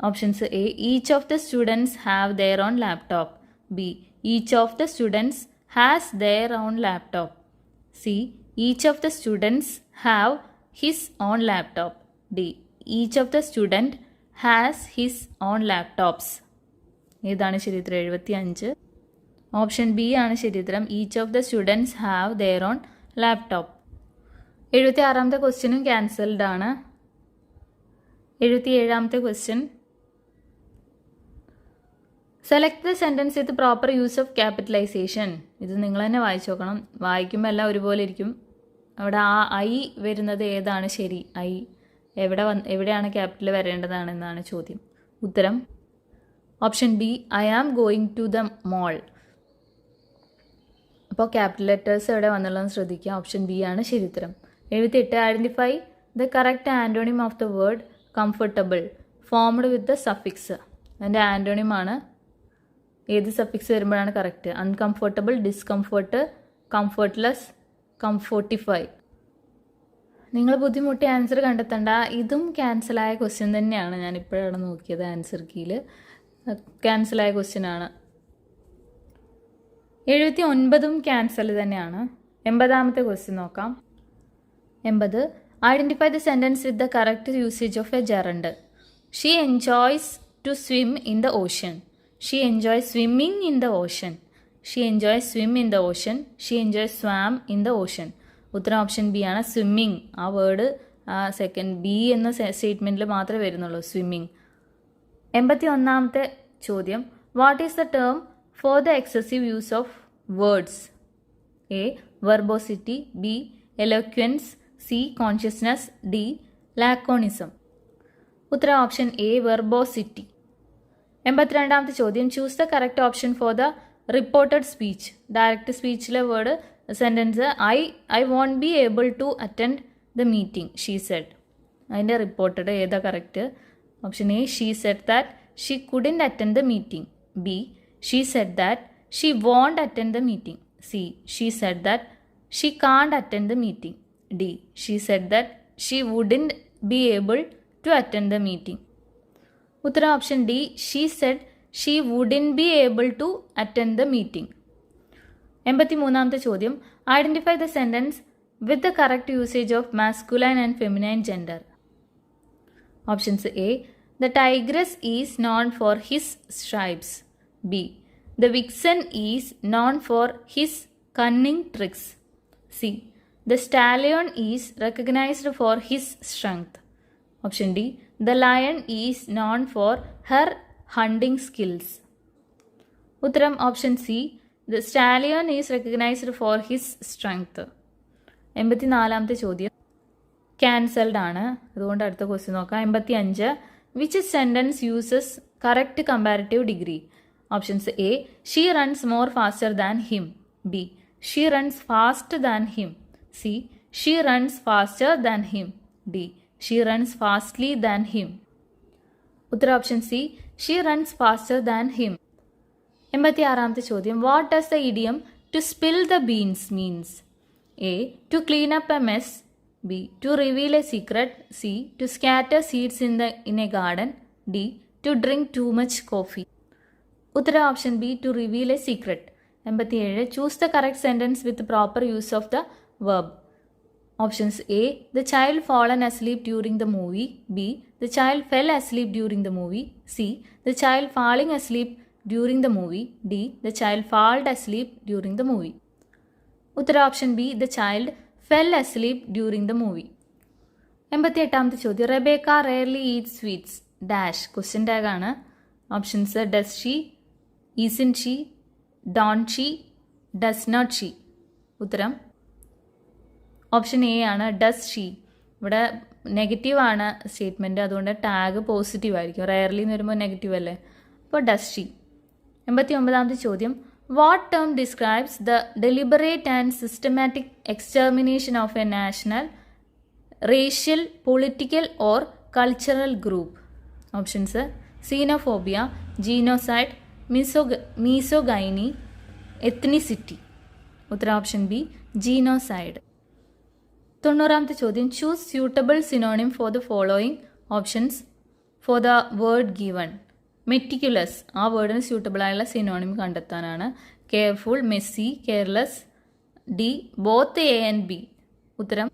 Options A each of the students have their own laptop. B each of the students has their own laptop. C each of the students have his own laptop. D each of the student has his own laptops. ഏതാണ് ശരിയുത്തരം? 75. Option B ആണ് ശരിയുത്തരം. Each of the students have their own laptop. 76ാമത്തെ ക്വസ്റ്റ്യനും cancelled ആണ്. 77ാമത്തെ question select the sentence with proper use of capitalization. ഇത് നിങ്ങൾ തന്നെ വായിച്ചു നോക്കണം, വായിക്കുമ്പോൾ എല്ലാം ഒരുപോലെ ഇരിക്കും. അവിടെ ആ ഐ വരുന്നത് ഏതാണ് ശരി? ഐ എവിടെയാണ് ക്യാപിറ്റൽ വരേണ്ടതാണെന്നാണ് ചോദ്യം. ഉത്തരം option B I am going to the mall. അപ്പോൾ ക്യാപിറ്റൽ ലെറ്റേഴ്സ് എവിടെ വന്നുള്ളതെന്ന് ശ്രദ്ധിക്കുക. ഓപ്ഷൻ ബി ആണ് ശരി ഉത്തരം. 78 identify the correct antonym of the word comfortable formed with the suffix. അതിൻ്റെ ആൻറ്റോണിമാണ് ഏത് സഫിക്സ് വരുമ്പോഴാണ് correct? Uncomfortable, discomfort, comfortless, comfortify. നിങ്ങൾ ബുദ്ധിമുട്ടി ആൻസർ കണ്ടെത്തണ്ട, ഇതും ക്യാൻസലായ ക്വസ്റ്റ്യൻ തന്നെയാണ്. ഞാൻ ഇപ്പോഴാണ് നോക്കിയത് ആൻസർ കീയിൽ, ക്യാൻസലായ ക്വസ്റ്റ്യൻ ആണ്. 79ഉം ക്യാൻസൽ തന്നെയാണ്. 80ാമത്തെ ക്വസ്റ്റ്യൻ നോക്കാം. 80 identify the sentence with the correct usage of a gerund. She enjoys to swim in the ocean. She enjoys swimming in the ocean. She enjoys swim in the ocean. She enjoys swam in the ocean. ഉത്തരം option B ആണ് swimming. ആ word second B എന്ന സ്റ്റേറ്റ്മെൻറ്റിൽ മാത്രമേ വരുന്നുള്ളൂ, swimming. 81ാമത്തെ ചോദ്യം what is the term for the excessive use of words? A verbosity. B eloquence. C consciousness. D laconism. ഉത്തരം ഓപ്ഷൻ എ വെർബോസിറ്റി. 82ാമത്തെ ചോദ്യം choose the correct option for the reported speech. Direct സ്പീച്ചിലെ word sentence I won't be able to attend the meeting she said. അതിൻ്റെ reported ഏതാ correct? Option A she said that she couldn't attend the meeting. B she said that she won't attend the meeting. C she said that she can't attend the meeting. D she said that she wouldn't be able to attend the meeting. ഉത്തരം option D she said she wouldn't be able to attend the meeting. 83ാമത്തെ ചോദ്യം identify the sentence with the correct usage of masculine and feminine gender. Options A the tigress is known for his stripes. B the vixen is known for his cunning tricks. C the stallion is recognized for his strength. Option D the lion is known for her hunting skills. ഉത്തരം option C the stallion is recognized for his strength. 84ാമത്തെ ചോദ്യം cancelled ആണ്, അതുകൊണ്ട് അടുത്ത question നോക്കാം. 85 which sentence uses correct comparative degree? Options A she runs more faster than him. B she runs fast than him. C she runs faster than him. D she runs fastly than him. ഉത്തരം option C she runs faster than him. 86ാമത്തെ ചോദ്യം what does the idiom to spill the beans means? A to clean up a mess. B to reveal a secret. C to scatter seeds in a garden. D to drink too much coffee. ഉത്തരം option B to reveal a secret. 87 choose the correct sentence with proper use of the verb. Options A the child fallen asleep during the movie. B the child fell asleep during the movie. C the child falling asleep during the movie. D the child fell asleep during the movie. ഉത്തര option B the child fell asleep during the movie. 88ാമത്തെ ചോദ്യം Rebecca rarely eat sweets dash question tag ആണ്. Options does she, isn't she, don't she, does not she. ഉത്തരം option A ആണ് does she. ഇവിടെ നെഗറ്റീവാണ് statement, അതുകൊണ്ട് tag positive ആയിരിക്കും. Rarely എന്ന് വരുമ്പോൾ നെഗറ്റീവ് അല്ലേ, അപ്പോൾ ഡസ് ഷീ. 89ാമത്തെ ചോദ്യം what term describes the deliberate and systematic extermination of a national, racial, political or cultural group? Options: xenophobia, genocide, misogyny, ethnicity. ഉത്തരം ഓപ്ഷൻ ബി, ജീനോസൈഡ്. 90ാമത്തെ ചോദ്യം. Choose suitable synonym for the following options for the word given. Meticulous, ആ വേർഡിന് suitable ആയുള്ള synonym കണ്ടെത്താനാണ്. Careful, messy, careless. D, both A and B. ഉത്തരം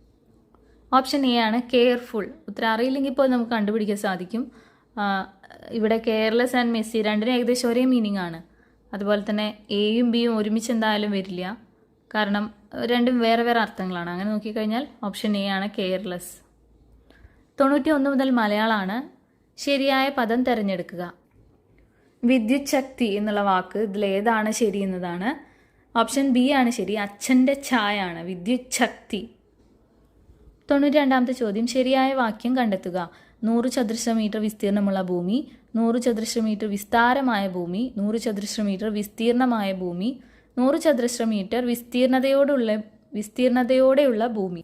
option A ആണ്, careful. ഉത്തരം അറിയില്ലെങ്കിൽ ഇപ്പോൾ നമുക്ക് കണ്ടുപിടിക്കാൻ സാധിക്കും. ഇവിടെ കെയർലെസ് ആൻഡ് മെസ്സി രണ്ടിനും ഏകദേശം ഒരേ മീനിങ് ആണ്. അതുപോലെ തന്നെ എയും ബിയും ഒരുമിച്ച് എന്തായാലും വരില്ല, കാരണം രണ്ടും വേറെ വേറെ അർത്ഥങ്ങളാണ്. അങ്ങനെ നോക്കിക്കഴിഞ്ഞാൽ ഓപ്ഷൻ എ ആണ്, കെയർലെസ്. 91 മുതൽ മലയാളമാണ്. ശരിയായ പദം തിരഞ്ഞെടുക്കുക. വിദ്യുത് ശക്തി എന്നുള്ള വാക്ക് ഇതിലേതാണ് ശരി എന്നതാണ്. ഓപ്ഷൻ ബി ആണ് ശരി, അച്ഛൻ്റെ ഛായ ആണ് വിദ്യുത് ശക്തി. 92ാമത്തെ ചോദ്യം. ശരിയായ വാക്യം കണ്ടെത്തുക. 100 ചതുരശ്ര മീറ്റർ വിസ്തീർണമുള്ള ഭൂമി, 100 ചതുരശ്ര മീറ്റർ വിസ്താരമായ ഭൂമി, 100 ചതുരശ്ര മീറ്റർ വിസ്തീർണമായ ഭൂമി, 100 ചതുരശ്ര മീറ്റർ വിസ്തീർണതയോടെയുള്ള ഭൂമി.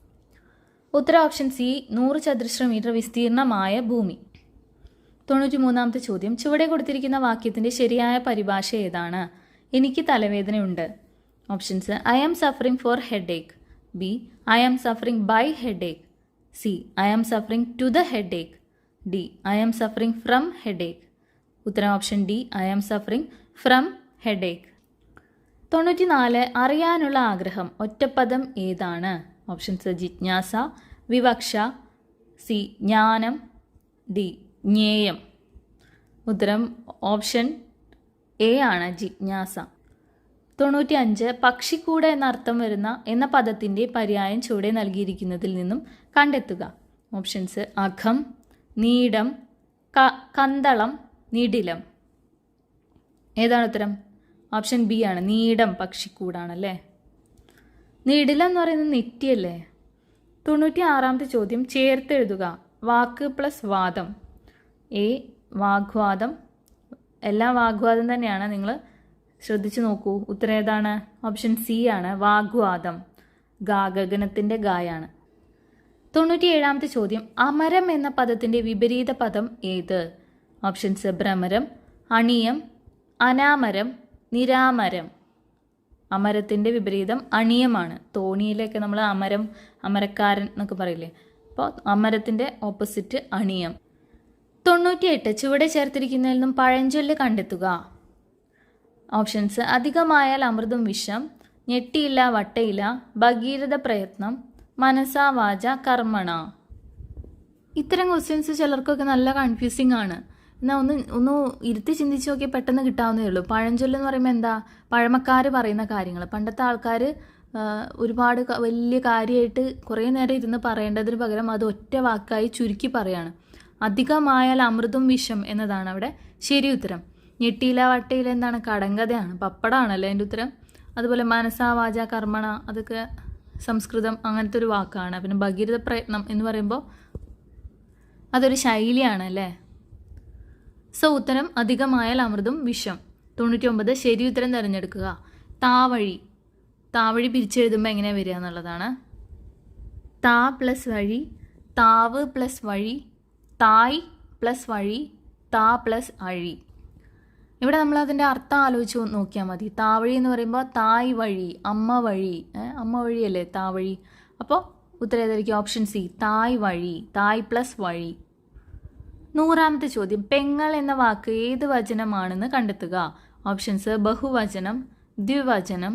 ഉത്തരം ഓപ്ഷൻ സി, 100 ചതുരശ്ര മീറ്റർ വിസ്തീർണമായ ഭൂമി. 93ാമത്തെ ചോദ്യം. ചുവടെ കൊടുത്തിരിക്കുന്ന വാക്യത്തിന്റെ ശരിയായ പരിഭാഷ ഏതാണ്? എനിക്ക് തലവേദനയുണ്ട്. Options: I am suffering for headache. B, I am suffering by headache. C, I am suffering to the headache. D, I am suffering from headache. ഉത്തരം option D, I am suffering from headache. 94. അറിയാനുള്ള ആഗ്രഹം. ഒറ്റപ്പദം ഏതാണ്? Options: ജിജ്ഞാസ, വിവക്ഷ. C, ജ്ഞാനം. D, ജ്ഞേയം. ഉത്തരം option A ആണ്, ജിജ്ഞാസ. 95. പക്ഷിക്കൂട് എന്നർത്ഥം വരുന്ന എന്ന പദത്തിൻ്റെ പര്യായം ചുവടെ നൽകിയിരിക്കുന്നതിൽ നിന്നും കണ്ടെത്തുക. ഓപ്ഷൻസ്: അഖം, നീടം, കന്തളം, നിടിലം. ഏതാണ് ഉത്തരം? ഓപ്ഷൻ ബി ആണ്, നീടം പക്ഷിക്കൂടാണല്ലേ. നിടിലം എന്ന് പറയുന്നത് നെറ്റിയല്ലേ. 96ാമത്തെ ചോദ്യം. ചേർത്തെഴുതുക. വാക്ക് പ്ലസ് വാദം. എ, വാഗ്വാദം. എല്ലാം വാഗ്വാദം തന്നെയാണ്, നിങ്ങൾ ശ്രദ്ധിച്ചു നോക്കൂ. ഉത്തരം ഏതാണ്? ഓപ്ഷൻ സി ആണ്, വാഗ്വാദം. ഗഗനത്തിൻ്റെ ഗായാണ്. 97ാമത്തെ ചോദ്യം. അമരം എന്ന പദത്തിൻ്റെ വിപരീത പദം ഏത്? ഓപ്ഷൻസ്: ഭ്രമരം, അണിയം, അനാമരം, നിരാമരം. അമരത്തിൻ്റെ വിപരീതം അണിയമാണ്. തോണിയിലൊക്കെ നമ്മൾ അമരം, അമരക്കാരൻ എന്നൊക്കെ പറയില്ലേ. അപ്പോൾ അമരത്തിൻ്റെ ഓപ്പോസിറ്റ് അണിയം. 98. ചുവടെ ചേർത്തിരിക്കുന്നതിൽ നിന്നും പഴഞ്ചൊല്ല് കണ്ടെത്തുക. ഓപ്ഷൻസ്: അധികമായാൽ അമൃതും വിഷം, ഞെട്ടിയില്ല വട്ടയില്ല, ഭഗീരഥ പ്രയത്നം, മനസാ വാച കർമ്മണ. ഇത്തരം ക്വസ്റ്റ്യൻസ് ചിലർക്കൊക്കെ നല്ല കൺഫ്യൂസിങ് ആണ്. എന്നാൽ ഒന്ന് ഇരുത്തി ചിന്തിച്ച് നോക്കിയാൽ പെട്ടെന്ന് കിട്ടാവുന്നേ ഉള്ളൂ. പഴഞ്ചൊല്ലെന്ന് പറയുമ്പോൾ എന്താ? പഴമക്കാർ പറയുന്ന കാര്യങ്ങൾ. പണ്ടത്തെ ആൾക്കാർ ഒരുപാട് വലിയ കാര്യമായിട്ട് കുറേ നേരം ഇരുന്ന് പറയേണ്ടതിന് പകരം അത് ഒറ്റ വാക്കായി ചുരുക്കി പറയാണ്. അധികമായാൽ അമൃതും വിഷം എന്നതാണ് അവിടെ ശരി ഉത്തരം. ഞെട്ടിയില വട്ടയില എന്താണ്? കടങ്കഥയാണ്, പപ്പടമാണല്ലേ അതിൻ്റെ ഉത്തരം. അതുപോലെ മനസാ വാച കർമ്മണ, അതൊക്കെ സംസ്കൃതം അങ്ങനത്തെ ഒരു വാക്കാണ്. പിന്നെ ഭഗീരഥ പ്രയത്നം എന്ന് പറയുമ്പോൾ അതൊരു ശൈലിയാണ് അല്ലേ. സോ ഉത്തരം അധികമായാൽ അമൃതും വിഷം. 99. ശരി ഉത്തരം തിരഞ്ഞെടുക്കുക. താവഴി. താവഴി പിരിച്ചെഴുതുമ്പോൾ എങ്ങനെയാണ് വരിക എന്നുള്ളതാണ്. താ പ്ലസ് വഴി, താവ് പ്ലസ് വഴി, തായ് പ്ലസ് വഴി, താ പ്ലസ് അഴി. ഇവിടെ നമ്മൾ അതിൻ്റെ അർത്ഥം ആലോചിച്ച് നോക്കിയാൽ മതി. താവഴി എന്ന് പറയുമ്പോൾ തായ് വഴി, അമ്മ വഴി. അമ്മ വഴിയല്ലേ താവഴി. അപ്പോൾ ഉത്തരം ഏതായിരിക്കും? ഓപ്ഷൻ സി, തായ് വഴി. തായ് പ്ലസ് വഴി. 100ാമത്തെ ചോദ്യം. പെങ്ങൾ എന്ന വാക്ക് ഏത് വചനമാണെന്ന് കണ്ടെത്തുക. ഓപ്ഷൻസ്: ബഹുവചനം, ദ്വിവചനം,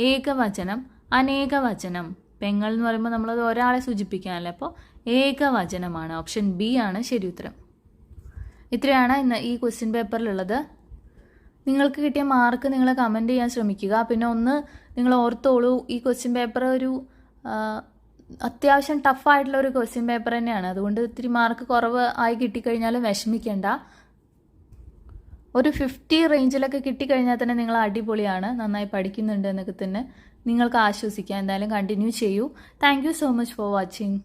ഏകവചനം, അനേകവചനം. പെങ്ങൾ എന്ന് പറയുമ്പോൾ നമ്മളത് ഒരാളെ സൂചിപ്പിക്കാനല്ലേ, അപ്പോൾ ഏകവചനമാണ്. ഓപ്ഷൻ ബി ആണ് ശരി ഉത്തരം. ഇത്രയാണ് ഇന്ന് ഈ ക്വസ്റ്റ്യൻ പേപ്പറിലുള്ളത്. നിങ്ങൾക്ക് കിട്ടിയ മാർക്ക് നിങ്ങൾ കമൻറ്റ് ചെയ്യാൻ ശ്രമിക്കുക. പിന്നെ ഒന്ന് നിങ്ങൾ ഓർത്തോളൂ, ഈ ക്വസ്റ്റ്യൻ പേപ്പർ ഒരു അത്യാവശ്യം ടഫായിട്ടുള്ള ഒരു ക്വസ്റ്റ്യൻ പേപ്പർ തന്നെയാണ്. അതുകൊണ്ട് ഇത്തിരി മാർക്ക് കുറവ് ആയി കിട്ടിക്കഴിഞ്ഞാലും വിഷമിക്കേണ്ട. ഒരു 50 റേഞ്ചിലൊക്കെ കിട്ടിക്കഴിഞ്ഞാൽ തന്നെ നിങ്ങൾ അടിപൊളിയാണ്, നന്നായി പഠിക്കുന്നുണ്ട് എന്നൊക്കെ തന്നെ നിങ്ങൾക്ക് ആശ്വസിക്കാം. എന്തായാലും കണ്ടിന്യൂ ചെയ്യൂ. Thank you so much for watching.